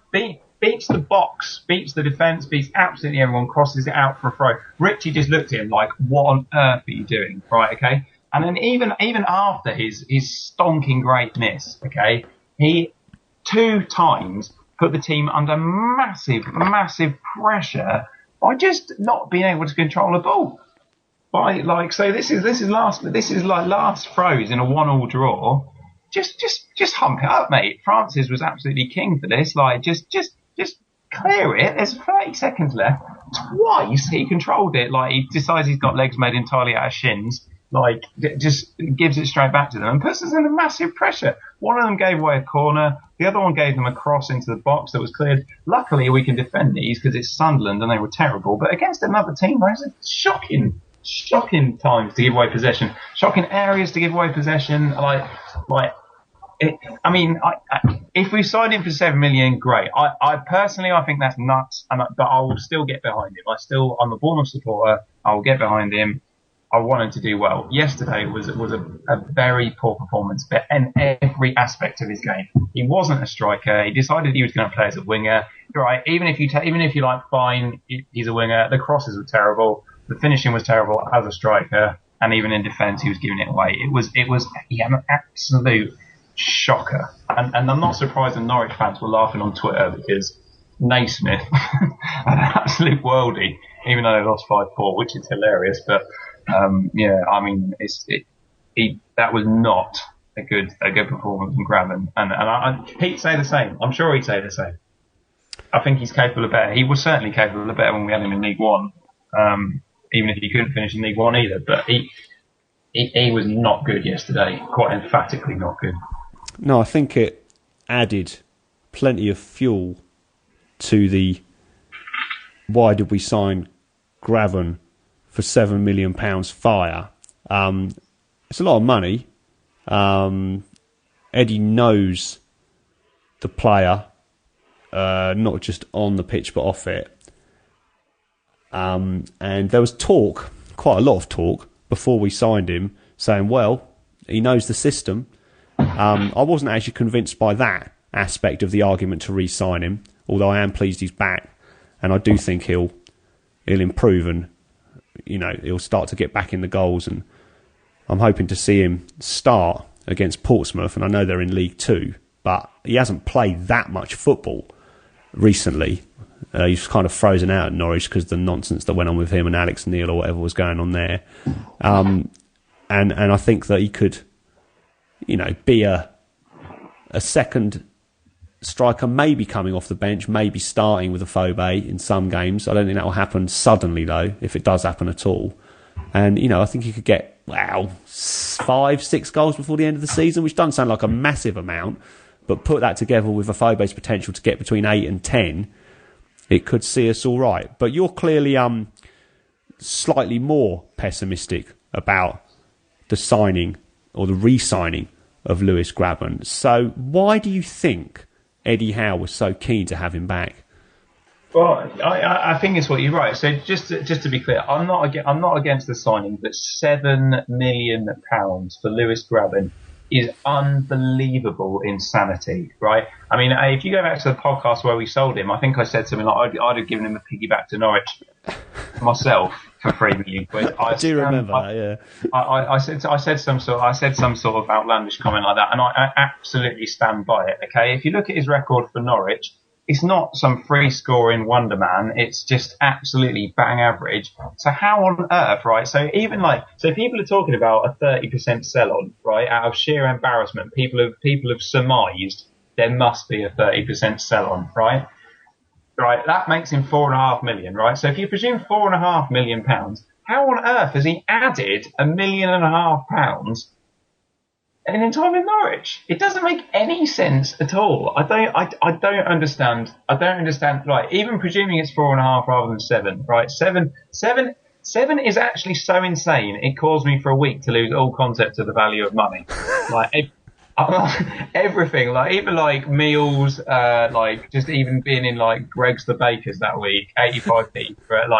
Beats the box, beats the defence, beats absolutely everyone, crosses it out for a throw. Richie just looked at him like, what on earth are you doing, right, okay? And then even after his stonking great miss, okay, he 2 times put the team under massive pressure by just not being able to control the ball. So this is last throws in a 1-1 draw. Just hump it up, mate. Francis was absolutely king for this. Like just clear it. There's 30 seconds left. Twice he controlled it. Like he decides he's got legs made entirely out of shins. Like, just gives it straight back to them and puts us under massive pressure. One of them gave away a corner. The other one gave them a cross into the box that was cleared. Luckily, we can defend these because it's Sunderland and they were terrible. But against another team, those are shocking times to give away possession. Shocking areas to give away possession. If we signed him for 7 million, great. I personally think that's nuts, but I will still get behind him. I'm a Bournemouth supporter. I will get behind him. I want him to do well. Yesterday was a very poor performance in every aspect of his game. He wasn't a striker. He decided he was going to play as a winger. You're right. Even if you like, fine, he's a winger. The crosses were terrible. The finishing was terrible as a striker, and even in defence, he was giving it away. He had an absolute shocker. And I'm not surprised the Norwich fans were laughing on Twitter because Naismith had an absolute worldie, even though they lost 5-4, which is hilarious. But that was not a good performance from Graven. And he'd say the same. I'm sure he'd say the same. I think he's capable of better. He was certainly capable of better when we had him in League One, even if he couldn't finish in League One either. But he was not good yesterday, quite emphatically not good. No, I think it added plenty of fuel to the why did we sign Graven for £7 million fire. It's a lot of money. Eddie knows the player, not just on the pitch but off it. And there was quite a lot of talk before we signed him, saying, well, he knows the system. I wasn't actually convinced by that aspect of the argument to re-sign him, although I am pleased he's back, and I do think he'll improve and he'll start to get back in the goals, and I'm hoping to see him start against Portsmouth, and I know they're in League 2, but he hasn't played that much football recently. He's kind of frozen out at Norwich because of the nonsense that went on with him and Alex Neil or whatever was going on there. And I think that he could, be a second striker, maybe coming off the bench, maybe starting with a Phobe in some games. I don't think that will happen suddenly, though, if it does happen at all. And, I think he could get, 5-6 goals before the end of the season, which doesn't sound like a massive amount, but put that together with a Phobe's potential to get between 8 and 10, it could see us all right. But you're clearly slightly more pessimistic about the signing or the re-signing of Lewis Graben. So why do you think Eddie Howe was so keen to have him back? Well, I think it's what you're right. So just to be clear, I'm not against the signing, but £7 million for Lewis Graben is unbelievable insanity, right? I mean, if you go back to the podcast where we sold him, I think I said something like I'd have given him a piggyback to Norwich myself for £3 million. I do remember that, yeah. I said some sort of outlandish comment like that, and I absolutely stand by it. Okay, if you look at his record for Norwich, it's not some free scoring wonder man. It's just absolutely bang average. So how on earth, right? So even so people are talking about a 30% sell on, right? Out of sheer embarrassment, people have surmised there must be a 30% sell on, right? Right. That makes him £4.5 million, right? So if you presume £4.5 million, how on earth has he added £1.5 million in his time in Norwich? It doesn't make any sense at all. I don't understand. Right, even presuming it's 4.5 rather than 7. Right, seven is actually so insane. It caused me for a week to lose all concept of the value of money. Everything, even meals, just even being in Greg's the Baker's that week, 85p.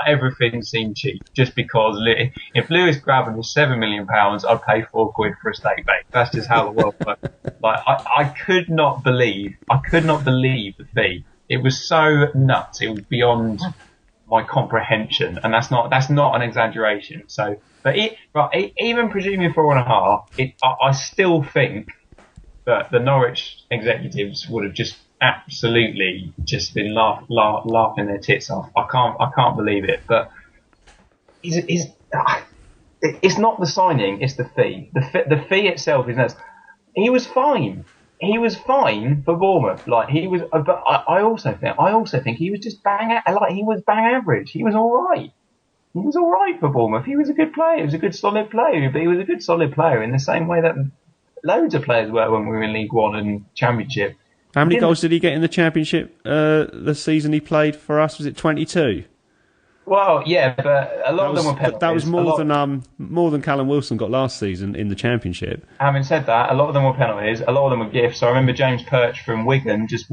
Everything seemed cheap just because if Lewis Grabban was £7 million, I'd pay £4 for a steak bake. That's just how the world works. I could not believe the fee. It was so nuts. It was beyond my comprehension, and that's not an exaggeration. So, even presuming 4.5, I still think that the Norwich executives would have just absolutely just been laughing their tits off. I can't believe it. But it's not the signing; it's the fee. The fee itself is nuts. He was fine. He was fine for Bournemouth. But I also think he was just he was bang average. He was all right. He was all right for Bournemouth. He was a good player. He was a good solid player. But he was a good solid player in the same way that loads of players were when we were in League One and Championship. How many goals did he get in the Championship the season he played for us? Was it 22? Well, yeah, but a lot of them were penalties. That was more than Callum Wilson got last season in the Championship. Having said that, a lot of them were penalties. A lot of them were gifts. I remember James Perch from Wigan just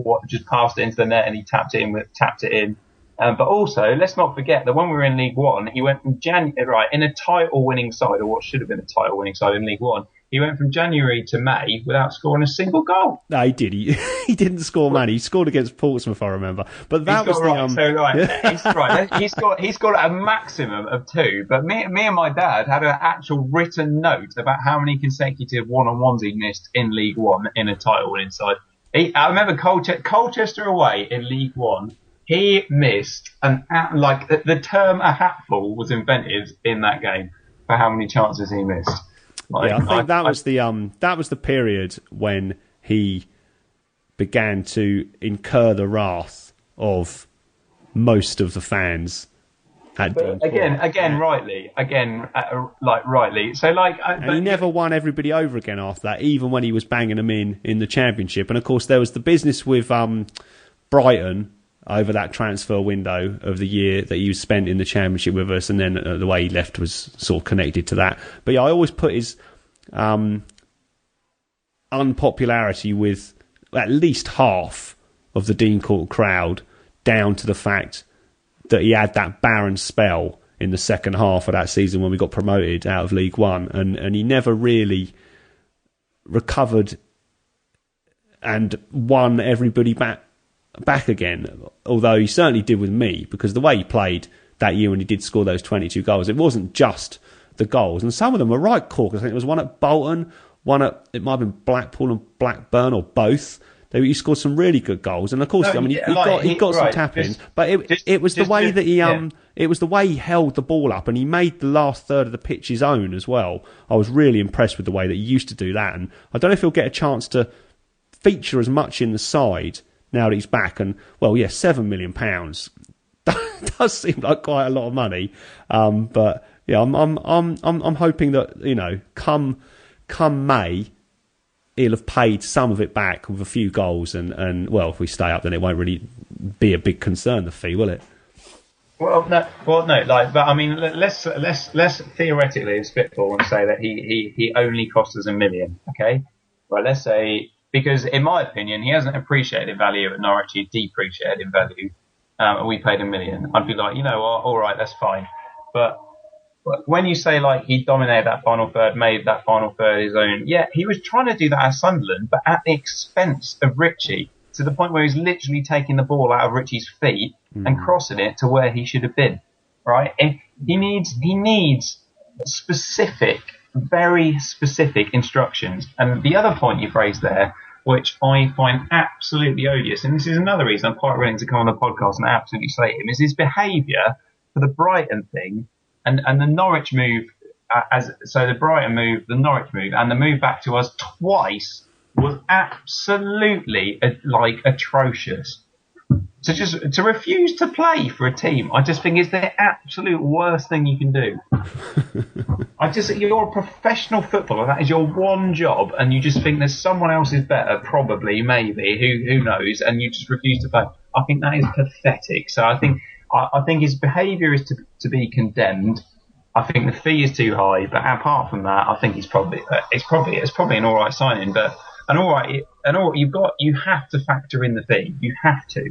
passed it into the net and he tapped it in. But also, let's not forget that when we were in League One, he went from in a title-winning side, or what should have been a title-winning side in League One. He went from January to May without scoring a single goal. No, he did. He didn't score many. He scored against Portsmouth, I remember. But that was He's got a maximum of 2. But me and my dad had an actual written note about how many consecutive one-on-ones he missed in League One in a title-winning side. I remember Colchester away in League One. He missed the term a hatful was invented in that game for how many chances he missed. I think that was the period when he began to incur the wrath of most of the fans at Dean Court. Rightly. So and he never won everybody over again after that, even when he was banging them in the Championship. And of course, there was the business with Brighton over that transfer window of the year that he spent in the Championship with us, and then the way he left was sort of connected to that. But yeah, I always put his unpopularity with at least half of the Dean Court crowd down to the fact that he had that barren spell in the second half of that season when we got promoted out of League One, and he never really recovered and won everybody back again, although he certainly did with me, because the way he played that year when he did score those 22 goals, it wasn't just the goals, and some of them were right corkers. I think there was one at Bolton, it might have been Blackpool and Blackburn, or both. He scored some really good goals, and of course, he got some tap-ins, but it was the way that it was the way he held the ball up, and he made the last third of the pitch his own as well. I was really impressed with the way that he used to do that, and I don't know if he'll get a chance to feature as much in the side now that he's back. And well, yeah, £7 million does seem like quite a lot of money. But yeah, I'm hoping that come May he'll have paid some of it back with a few goals, and well, if we stay up, then it won't really be a big concern, the fee, will it? But I mean, let's theoretically spitball and say that he only cost us £1 million. Okay, right? Let's say. Because, in my opinion, he hasn't appreciated in value at Norwich, he's depreciated in value, and we paid £1 million. I'd be like, you know what, all right, that's fine. But when you say, he dominated that final third, made that final third his own, yeah, he was trying to do that at Sunderland, but at the expense of Richie, to the point where he's literally taking the ball out of Richie's feet and crossing it to where he should have been, right? He needs specific, very specific instructions. And the other point you've raised there which I find absolutely odious, and this is another reason I'm quite willing to come on the podcast and absolutely slate him, is his behaviour for the Brighton thing and the Norwich move. The Brighton move, the Norwich move, and the move back to us twice was absolutely atrocious. To refuse to play for a team, I just think is the absolute worst thing you can do. You're a professional footballer. That is your one job, and you just think there's someone else is better, probably, maybe, who knows, and you just refuse to play. I think that is pathetic. So I think his behaviour is to be condemned. I think the fee is too high, but apart from that, I think it's probably an all right signing. But you have to factor in the fee. You have to.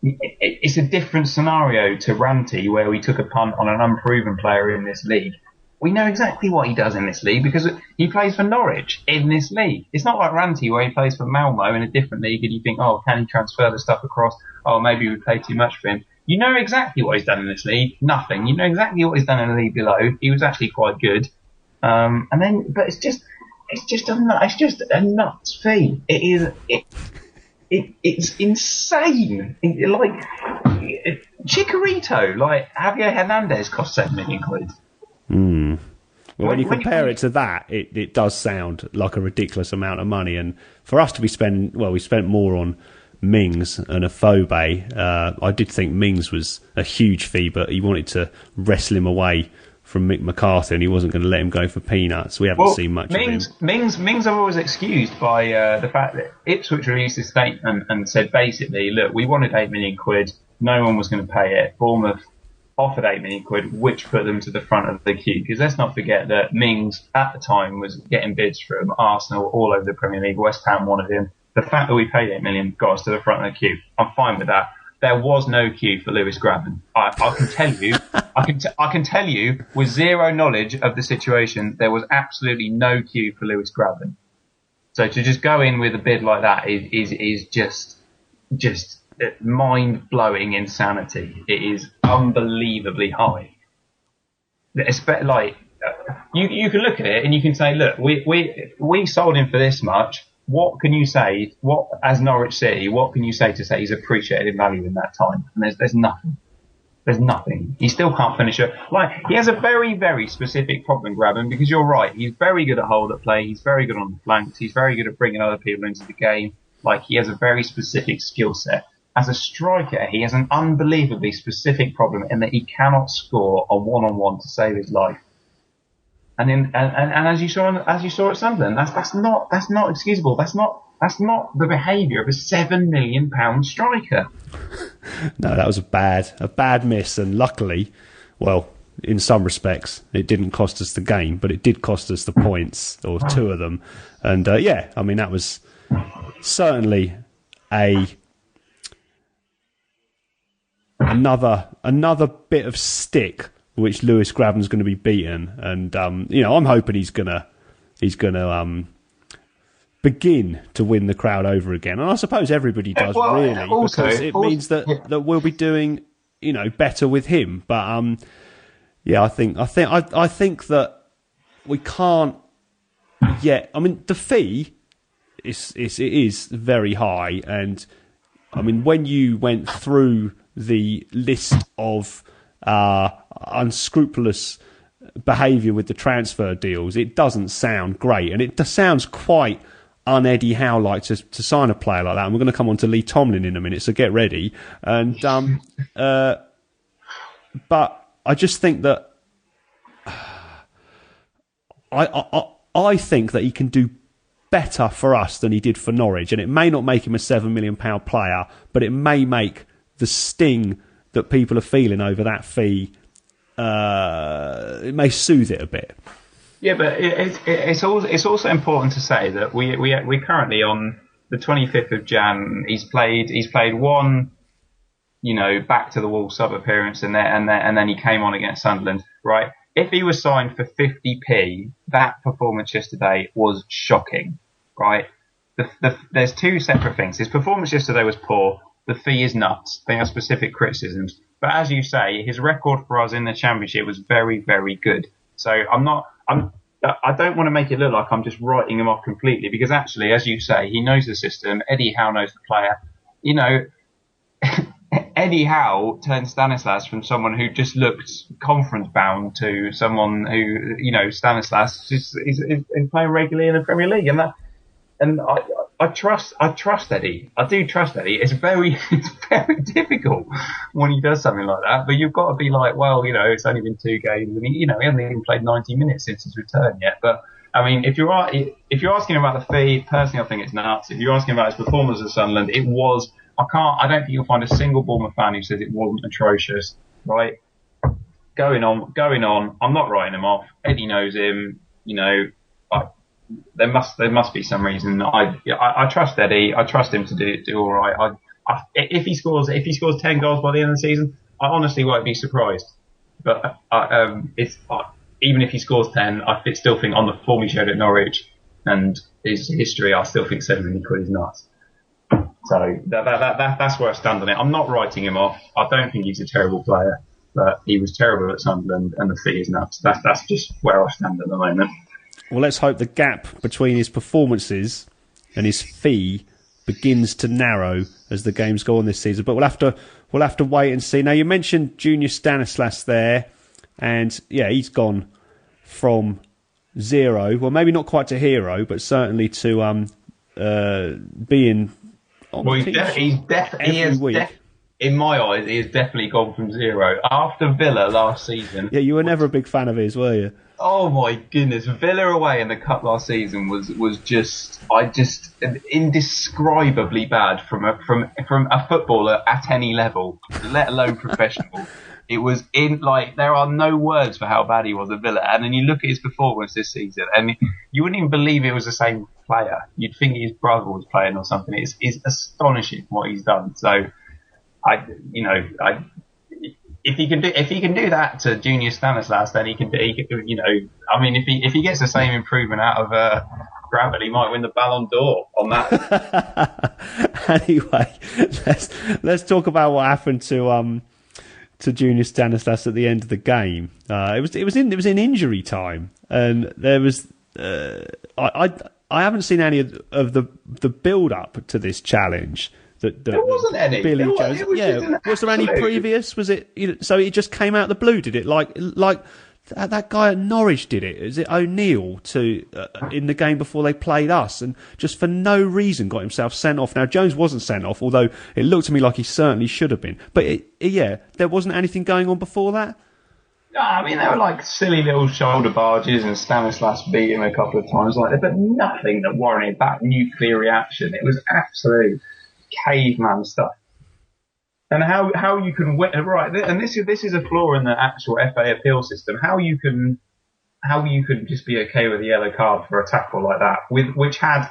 It's a different scenario to Ranty, where we took a punt on an unproven player in this league. We know exactly what he does in this league because he plays for Norwich in this league. It's not like Ranty, where he plays for Malmo in a different league, and you think, oh, can he transfer the stuff across? Oh, maybe we pay too much for him. You know exactly what he's done in this league. Nothing. You know exactly what he's done in the league below. He was actually quite good. But it's just a nuts fee. It's insane. Chicharito, Javier Hernandez cost £7 million. Well, when you compare it to that, it does sound like a ridiculous amount of money. And for us to be we spent more on Mings and Afobe. I did think Mings was a huge fee, but he wanted to wrestle him away from Mick McCarthy, and he wasn't going to let him go for peanuts. We haven't seen much of him. Mings I've always excused by the fact that Ipswich released a statement and said basically, look, we wanted £8 million. No one was going to pay it. Bournemouth offered £8 million, which put them to the front of the queue. Because let's not forget that Mings at the time was getting bids from Arsenal all over the Premier League. West Ham wanted him. The fact that we paid £8 million got us to the front of the queue. I'm fine with that. There was no queue for Lewis Graben. I can tell you, I can tell you with zero knowledge of the situation, there was absolutely no queue for Lewis Graben. So to just go in with a bid like that is just mind-blowing insanity. It is unbelievably high. It's like you can look at it and you can say, look, we sold him for this much. What can you say? As Norwich City, what can you say to say he's appreciated in value in that time? And there's nothing. There's nothing. He still can't finish it. He has a very, very specific problem, Graben, because you're right. He's very good at hold-up play. He's very good on the flanks. He's very good at bringing other people into the game. He has a very specific skill set. As a striker, he has an unbelievably specific problem in that he cannot score a one-on-one to save his life. And as you saw at Sunderland, that's not excusable. That's not the behaviour of a £7 million striker. No, that was a bad miss, and luckily, well, in some respects, it didn't cost us the game, but it did cost us the points, or two of them. And that was certainly another bit of stick which Lewis Graben's going to be beaten, and I'm hoping he's gonna begin to win the crowd over again, and I suppose everybody does because it means that we'll be doing better with him. But I think that we can't yet. I mean, the fee is very high, and I mean when you went through the list of unscrupulous behaviour with the transfer deals, it doesn't sound great, and it sounds quite un-Eddie Howe-like to sign a player like that. And we're going to come on to Lee Tomlin in a minute, so get ready. And but I just think that I think that he can do better for us than he did for Norwich, and it may not make him a £7 million player, but it may make the sting that people are feeling over that fee, it may soothe it a bit. Yeah, but it's also important to say that we're currently on the 25th of Jan. He's played one, back to the wall sub appearance, and then he came on against Sunderland. Right? If he was signed for 50p, that performance yesterday was shocking. Right? There's two separate things. His performance yesterday was poor. The fee is nuts. They have specific criticisms. But as you say, his record for us in the Championship was very, very good. So I don't want to make it look like I'm just writing him off completely, because actually, as you say, he knows the system. Eddie Howe knows the player. You know, Eddie Howe turned Stanislas from someone who just looked conference bound to someone who, you know, Stanislas is playing regularly in the Premier League, and I trust Eddie. I do trust Eddie. It's very difficult when he does something like that. But you've got to be like, well, you know, it's only been 2 games, and he hasn't even played 90 minutes since his return yet. But I mean, if you're asking about the fee, personally, I think it's nuts. If you're asking about his performance at Sunderland, it was. I don't think you'll find a single Bournemouth fan who says it wasn't atrocious. Right? Going on. I'm not writing him off. Eddie knows him. You know. There must be some reason. I trust Eddie. I trust him to do all right. If he scores 10 goals by the end of the season, I honestly won't be surprised. But even if he scores 10, I still think on the form he showed at Norwich and his history, I still think 7 million quid is nuts. So that's where I stand on it. I'm not writing him off. I don't think he's a terrible player, but he was terrible at Sunderland, and the fee is nuts. That's just where I stand at the moment. Well, let's hope the gap between his performances and his fee begins to narrow as the games go on this season. But we'll have to wait and see. Now, you mentioned Junior Stanislas there, and yeah, he's gone from 0, well, maybe not quite to hero, but certainly to being on the pitch in my eyes, he has definitely gone from 0 after Villa last season. Yeah, you were never a big fan of his, were you? Oh my goodness, Villa away in the cup last season was just indescribably bad from a footballer at any level, let alone professional. It was there are no words for how bad he was at Villa. And then you look at his performance this season, and you wouldn't even believe it was the same player. You'd think his brother was playing or something. It's astonishing what he's done. So if he can do that to Junior Stanislas, then he can I mean, if he gets the same improvement out of Gravel, he might win the Ballon d'Or on that. Anyway, let's talk about what happened to Junior Stanislas at the end of the game. It was in injury time, and there was I haven't seen any of the build up to this challenge. There wasn't any. Billy Jones. Was there any previous? Was it? So it just came out of the blue? Did it? Like that guy at Norwich did it? Is it O'Neill in the game before they played us, and just for no reason got himself sent off? Now Jones wasn't sent off, although it looked to me like he certainly should have been. But there wasn't anything going on before that. No, I mean, they were like silly little shoulder barges, and Stanislas beat him a couple of times like that, but nothing that warranted that nuclear reaction. It was absolute caveman stuff. And how you can win, right? And this is a flaw in the actual FA appeal system. How you can just be okay with a yellow card for a tackle like that, which had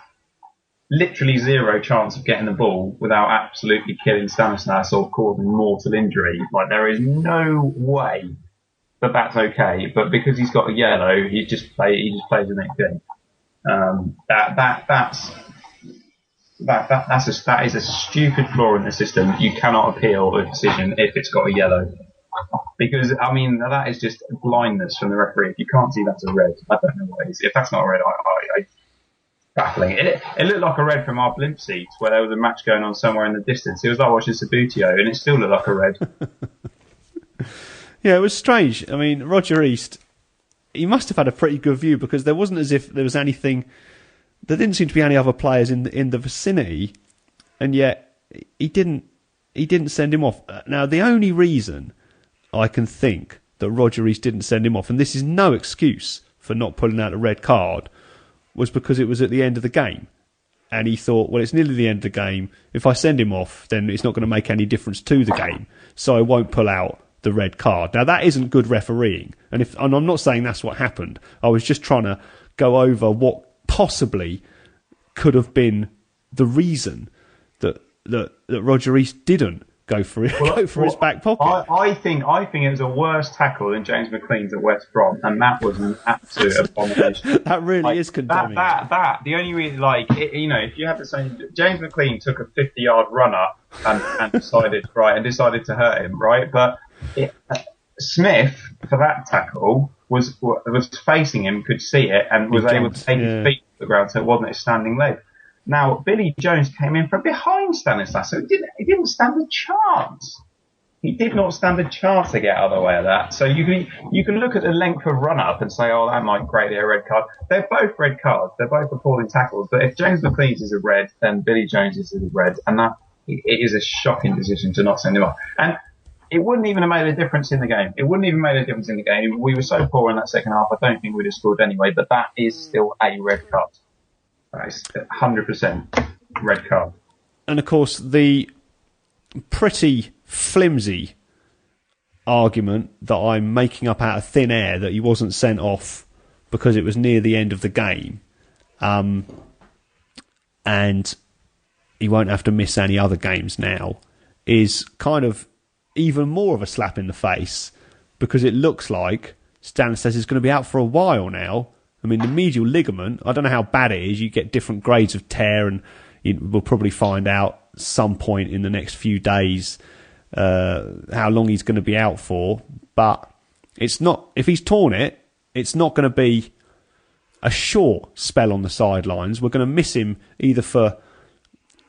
literally 0 chance of getting the ball without absolutely killing Stanislas or causing mortal injury. Like, there is no way that that's okay. But because he's got a yellow, he just plays the next game. That is a stupid flaw in the system. You cannot appeal a decision if it's got a yellow, because I mean that is just blindness from the referee. If you can't see that's a red, I don't know what it is. If that's not a red, I baffling. It looked like a red from our blimp seats where there was a match going on somewhere in the distance. It was like watching Sabutio, and it still looked like a red. Yeah, it was strange. I mean, Roger East, he must have had a pretty good view, because there wasn't as if there was anything. There didn't seem to be any other players in the vicinity, and yet he didn't send him off. Now, the only reason I can think that Roger East didn't send him off, and this is no excuse for not pulling out a red card, was because it was at the end of the game. And he thought, well, it's nearly the end of the game. If I send him off, then it's not going to make any difference to the game, so I won't pull out the red card. Now, that isn't good refereeing, and I'm not saying that's what happened. I was just trying to go over what possibly could have been the reason that Roger East didn't go for his back pocket. I think it was a worse tackle than James McLean's at West Brom, and that was an absolute abomination. That really is condemning. That the only reason, if you have the same, James McLean took a 50-yard run up and decided to hurt him, right? But Smith, for that tackle, was facing him, could see it, and was able to take his feet off the ground, so it wasn't a standing leg. Now, Billy Jones came in from behind Stanislas, so he didn't stand a chance. He did not stand a chance to get out of the way of that. So you can look at the length of run-up and say, oh, that might grade a red card. They're both red cards. They're both appalling tackles. But if James McLean's is a red, then Billy Jones is a red. And that it is a shocking decision to not send him off. And it wouldn't even have made a difference in the game. It wouldn't even have made a difference in the game. We were so poor in that second half, I don't think we'd have scored anyway. But that is still a red card. That is 100% red card. And, of course, the pretty flimsy argument that I'm making up out of thin air that he wasn't sent off because it was near the end of the game, and he won't have to miss any other games now, is kind of even more of a slap in the face, because it looks like Stanislas is going to be out for a while now. I mean, the medial ligament, I don't know how bad it is. You get different grades of tear, and we'll probably find out some point in the next few days how long he's going to be out for. But it's not, if he's torn it, it's not going to be a short spell on the sidelines. We're going to miss him either for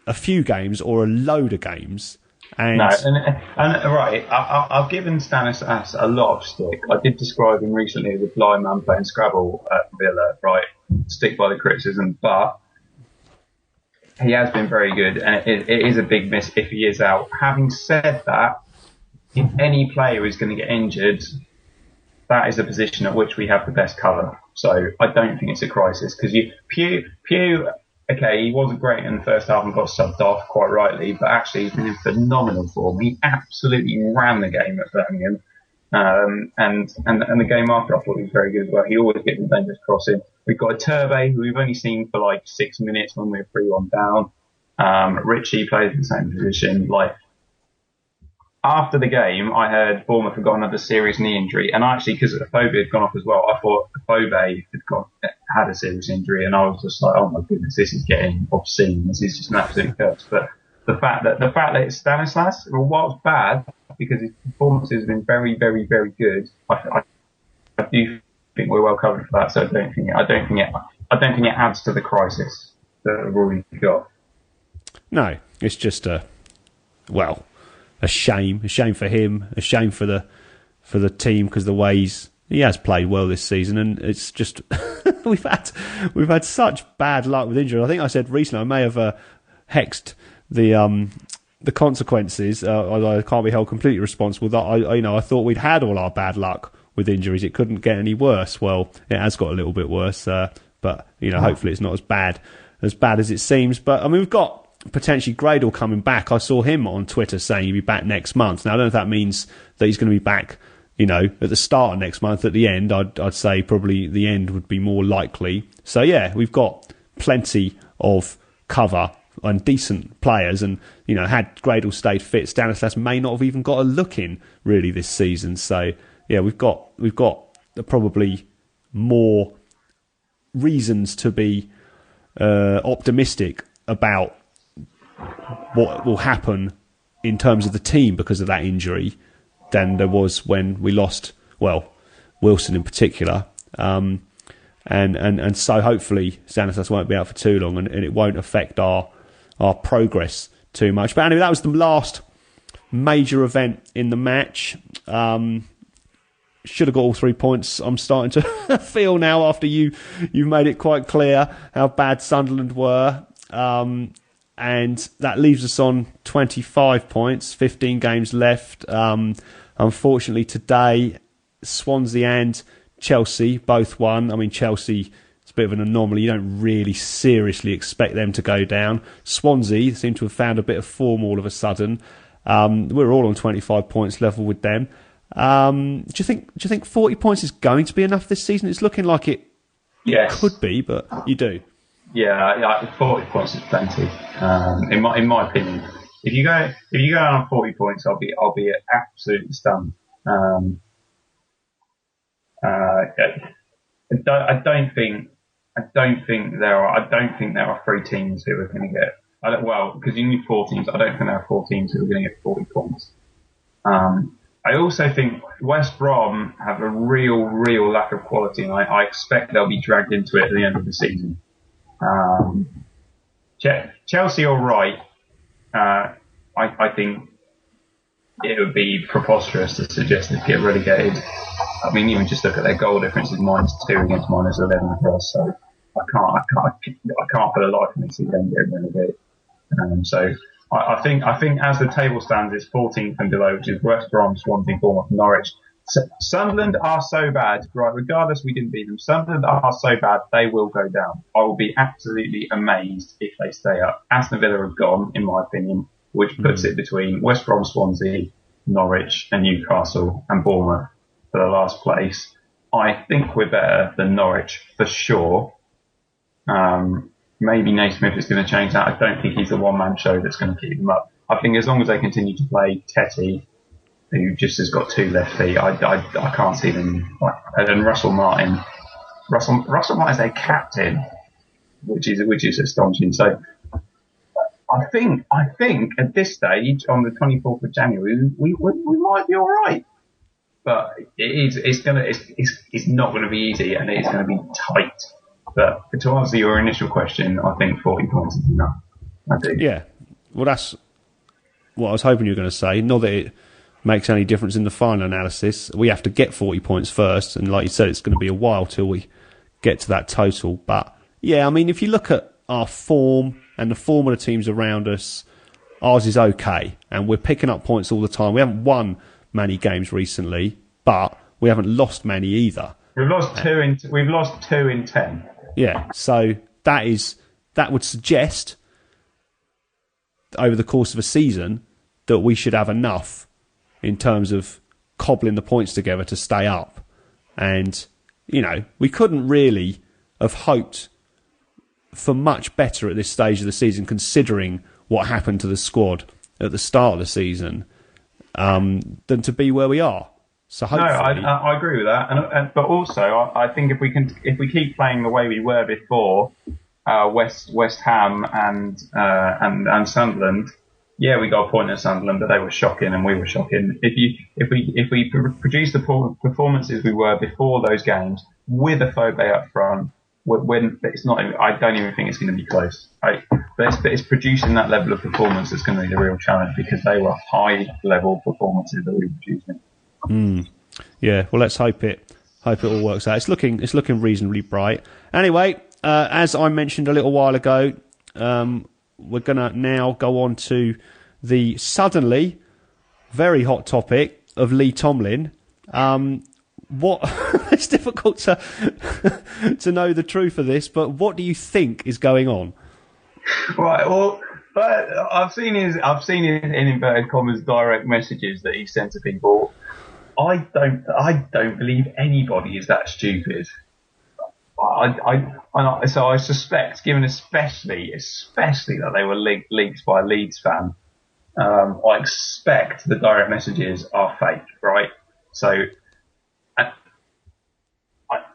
a few games or a load of games. And right, I've given Stanislas a lot of stick. I did describe him recently as a blind man playing Scrabble at Villa, right? Stick by the criticism, but he has been very good, and it is a big miss if he is out. Having said that, if any player is going to get injured, that is a position at which we have the best cover. So I don't think it's a crisis, because Pugh, okay, he wasn't great in the first half and got subbed off, quite rightly, but actually he's been in phenomenal form. He absolutely ran the game at Birmingham. And the game after, I thought he was very good as well. He always gets a dangerous crossing. We've got a Turbe, who we've only seen for like 6 minutes when we're 3-1 down. Richie plays in the same position. Like, after the game, I heard Bournemouth had got another serious knee injury, and actually, because Afobe had gone off as well, I thought Afobe had a serious injury, and I was just like, oh my goodness, this is getting obscene. This is just an absolute curse. But the fact that it's Stanislas, well, what's bad, because his performance has been very, very, very good. I do think we're well covered for that, so I don't think it adds to the crisis that we've already got. No, it's just a shame for him, a shame for the team, because the way he has played well this season, and it's just we've had such bad luck with injury. I think I said recently I may have hexed the consequences. I can't be held completely responsible. That I thought we'd had all our bad luck with injuries. It couldn't get any worse. Well, it has got a little bit worse, but hopefully it's not as bad as it seems. But I mean, we've got potentially Gradle coming back. I saw him on Twitter saying he'll be back next month. Now I don't know if that means that he's going to be back, at the start of next month. At the end, I'd say probably the end would be more likely. So yeah, we've got plenty of cover and decent players, and had Gradle stayed fit, Stanislas may not have even got a look in really this season. So yeah, we've got probably more reasons to be optimistic about what will happen in terms of the team because of that injury than there was when we lost, Wilson in particular. And so hopefully Stanislas won't be out for too long, and it won't affect our progress too much. But anyway, that was the last major event in the match. Should have got all 3 points. I'm starting to feel now, after you've made it quite clear how bad Sunderland were. And that leaves us on 25 points, 15 games left. Unfortunately today, Swansea and Chelsea both won. I mean, Chelsea, it's a bit of an anomaly. You don't really seriously expect them to go down. Swansea seem to have found a bit of form all of a sudden. We're all on 25 points level with them. Do you think 40 points is going to be enough this season? It's looking like it could be, but you do. Yeah, 40 points is plenty. In my opinion, if you go on 40 points, I'll be absolutely stunned. I don't think there are 3 teams who are going to get. Because you need 4 teams. I don't think there are 4 teams who are going to get 40 points. I also think West Brom have a real lack of quality, and I expect they'll be dragged into it at the end of the season. Chelsea are right. I think it would be preposterous to suggest they get relegated. I mean, even just look at their goal difference is -2 against -11 for us. So I can't for the life of me see them get relegated. So I think as the table stands, it's 14th and below, which is West Brom, Swansea, Bournemouth, Norwich. Sunderland are so bad, right? Regardless, we didn't beat them. Sunderland are so bad, they will go down. I will be absolutely amazed if they stay up. Aston Villa have gone, in my opinion, which puts it between West Brom, Swansea, Norwich, and Newcastle and Bournemouth for the last place. I think we're better than Norwich for sure. Maybe Naismith is going to change that. I don't think he's a one-man show that's going to keep them up. I think as long as they continue to play Tetty, who just has got 2 left feet, I can't see them. And Russell Martin is their captain, which is astonishing. So I think at this stage, on the 24th of January, we might be all right. But it's not going to be easy, and it's going to be tight. But to answer your initial question, I think 40 points is enough. I do. Yeah. Well, that's what I was hoping you were going to say. Not that it makes any difference in the final analysis. We have to get 40 points first, and like you said, it's going to be a while till we get to that total. But yeah, I mean, if you look at our form and the form of the teams around us, ours is okay, and we're picking up points all the time. We haven't won many games recently, but we haven't lost many either. We've lost two in 10. Yeah, so that would suggest over the course of a season that we should have enough in terms of cobbling the points together to stay up. And, you know, we couldn't really have hoped for much better at this stage of the season, considering what happened to the squad at the start of the season, than to be where we are. So hopefully... No, I agree with that, but also I think if we keep playing the way we were before, West Ham and Sunderland, yeah, we got a point at Sunderland, but they were shocking and we were shocking. If we produce the performances we were before those games with a Fobe up front, when it's not, I don't even think it's going to be close. But it's producing that level of performance that's going to be the real challenge, because they were high level performances that we were producing. Yeah, well, let's hope it all works out. It's looking reasonably bright. Anyway, as I mentioned a little while ago, we're gonna now go on to the suddenly very hot topic of Lee Tomlin. It's difficult to know the truth of this, but what do you think is going on? Right. Well, but I've seen his in inverted commas direct messages that he sent to people. I don't believe anybody is that stupid. So I suspect, given especially that they were leaked by a Leeds fan, I expect the direct messages are fake, right? So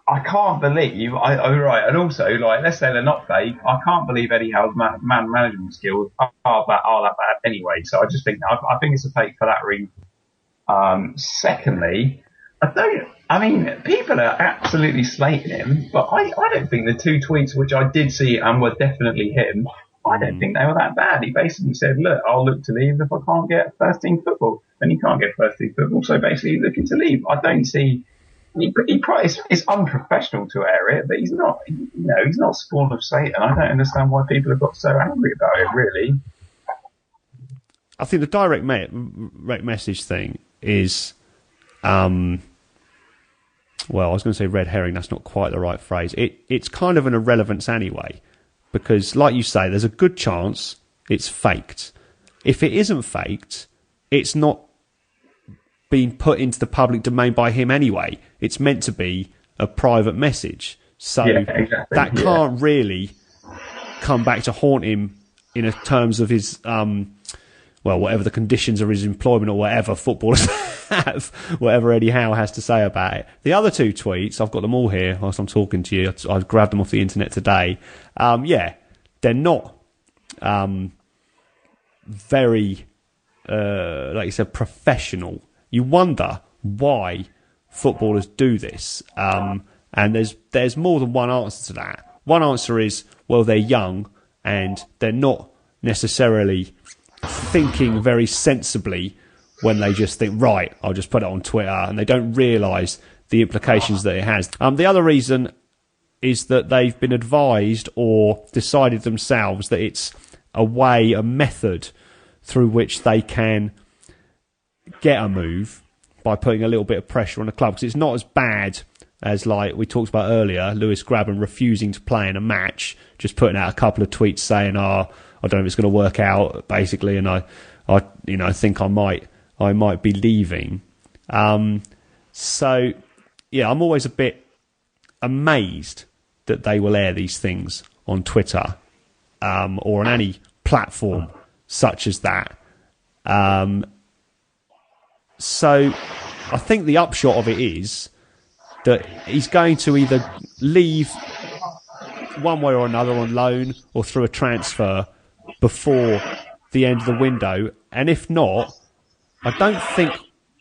I can't believe right, and also, like, let's say they're not fake. I can't believe Eddie Howe's man management skills are that bad anyway. So I just think I think it's a fake for that reason. Secondly, people are absolutely slating him, but I don't think the 2 tweets which I did see and were definitely him, I don't think they were that bad. He basically said, look, I'll look to leave if I can't get first team football. And he can't get first team football, so basically he's looking to leave. I don't see, it's unprofessional to air it, but he's not spawn of Satan. I don't understand why people have got so angry about it, really. I think the direct message thing is, well, I was going to say red herring. That's not quite the right phrase. It's kind of an irrelevance anyway, because, like you say, there's a good chance it's faked. If it isn't faked, it's not being put into the public domain by him anyway. It's meant to be a private message, so that can't really come back to haunt him in terms of his whatever the conditions of his employment or whatever footballers have, whatever Eddie Howe has to say about it. The other 2 tweets, I've got them all here whilst I'm talking to you. I've grabbed them off the internet today. They're not very, like you said, professional. you wonder why footballers do this. And there's more than one answer to that. One answer is, well, they're young and they're not necessarily thinking very sensibly when they just think, right, I'll just put it on Twitter, and they don't realise the implications that it has. The other reason is that they've been advised or decided themselves that it's a method through which they can get a move by putting a little bit of pressure on the club, because it's not as bad as, like we talked about earlier, Lewis Grabban refusing to play in a match, just putting out a couple of tweets saying, I don't know if it's going to work out, basically, and I think I might be leaving. So yeah, I'm always a bit amazed that they will air these things on Twitter or on any platform such as that. So I think the upshot of it is that he's going to either leave one way or another on loan or through a transfer before the end of the window. And if not, I don't think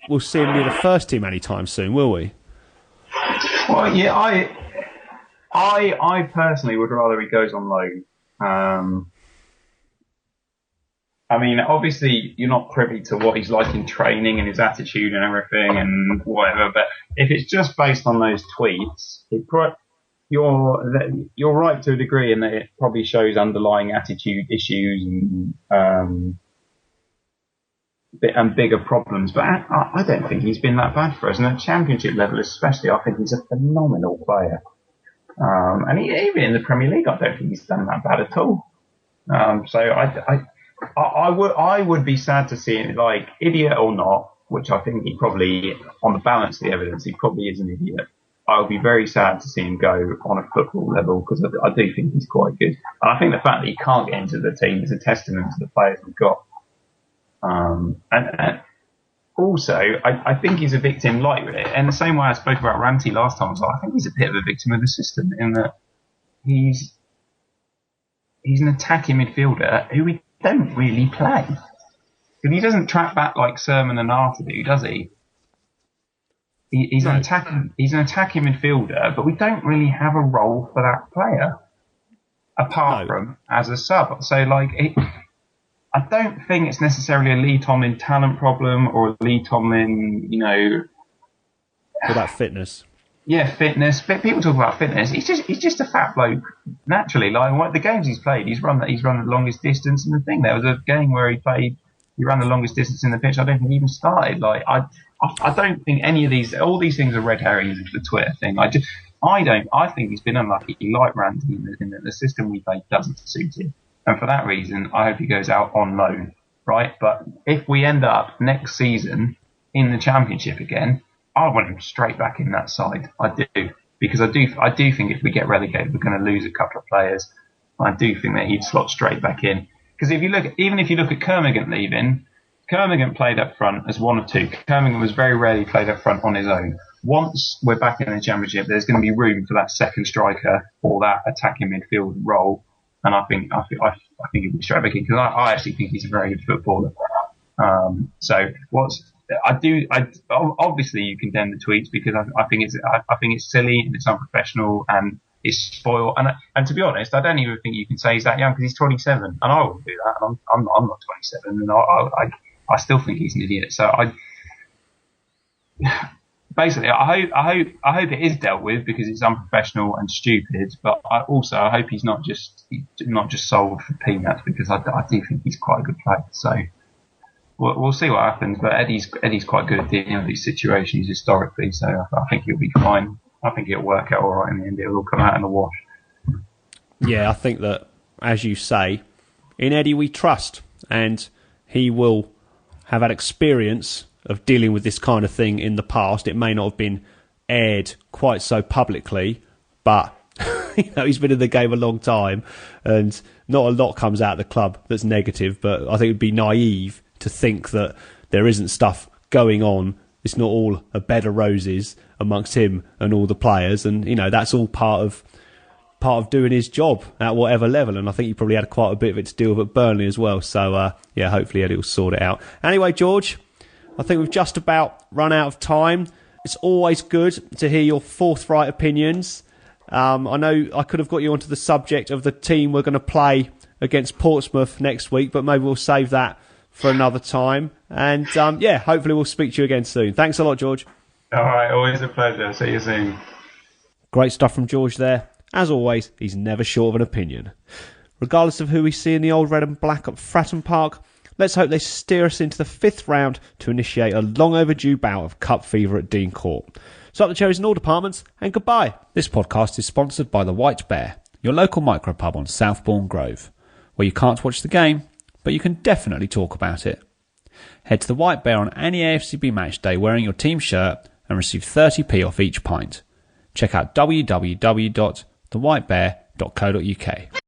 we'll see him near the first team anytime soon, will we? Well, yeah, I personally would rather he goes on loan. I mean, obviously, you're not privy to what he's like in training and his attitude and everything and whatever, but if it's just based on those tweets, you're right to a degree in that it probably shows underlying attitude issues and bigger problems, but I don't think he's been that bad for us. And at championship level especially, I think he's a phenomenal player. And even in the Premier League, I don't think he's done that bad at all. So I would be sad to see it, like, idiot or not, which I think he probably, on the balance of the evidence, he probably is an idiot. I would be very sad to see him go on a football level, because I do think he's quite good. And I think the fact that he can't get into the team is a testament to the players we've got. And also, I think he's a victim, like, in the same way I spoke about Ranty last time, I think he's a bit of a victim of the system, in that he's an attacking midfielder who we don't really play. Because he doesn't track back like Sermon and Arthur do, does he? He's an attacking midfielder, but we don't really have a role for that player apart from as a sub. So, like, I don't think it's necessarily a Lee Tomlin talent problem or a Lee Tomlin, for that fitness. Yeah, fitness. But people talk about fitness. He's just a fat bloke naturally. Like, the games he's played, he's run the longest distance. And the thing, there was a game where he ran the longest distance in the pitch. I don't think he even started. Like, I don't think any of all these things are red herrings into the Twitter thing. I think he's been unlucky, like Randy, in that the system we play doesn't suit him. And for that reason, I hope he goes out on loan, right? But if we end up next season in the Championship again, I want him straight back in that side. I do. Because I do think if we get relegated, we're going to lose a couple of players. I do think that he'd slot straight back in. Because if you look at Kermorgant leaving, Kermorgant played up front as one of two. Kermorgant was very rarely played up front on his own. Once we're back in the Championship, there's going to be room for that second striker or that attacking midfield role. And I think he'll be straight back in, because I actually think he's a very good footballer. Obviously you condemn the tweets, because I think it's silly and it's unprofessional and it's spoiled. And to be honest, I don't even think you can say he's that young, because he's 27, and I wouldn't do that. And I'm not 27, and I still think he's an idiot. So basically, I hope it is dealt with, because it's unprofessional and stupid. But I hope he's not just sold for peanuts, because I do think he's quite a good player. So we'll see what happens. But Eddie's quite good at dealing with these situations historically, so I think he'll be fine. I think it'll work out all right in the end. It'll all come out in the wash. Yeah, I think that, as you say, in Eddie we trust, and he will have had experience of dealing with this kind of thing in the past. It may not have been aired quite so publicly, but he's been in the game a long time, and not a lot comes out of the club that's negative. But I think it'd be naive to think that there isn't stuff going on. It's not all a bed of roses amongst him and all the players, and that's all part of doing his job at whatever level. And I think he probably had quite a bit of it to deal with at Burnley as well. So hopefully Eddie will sort it out. Anyway, George, I think we've just about run out of time. It's always good to hear your forthright opinions. I know I could have got you onto the subject of the team we're going to play against Portsmouth next week, but maybe we'll save that for another time. And hopefully we'll speak to you again soon. Thanks a lot, George. All right, always a pleasure. See you soon. Great stuff from George there. As always, he's never short of an opinion. Regardless of who we see in the old red and black at Fratton Park, let's hope they steer us into the 5th round to initiate a long overdue bout of cup fever at Dean Court. So up the cherries in all departments, and goodbye. This podcast is sponsored by the White Bear, your local micropub on Southbourne Grove, where you can't watch the game, but you can definitely talk about it. Head to the White Bear on any AFCB match day wearing your team shirt and receive 30p off each pint. Check out www.thewhitebear.co.uk.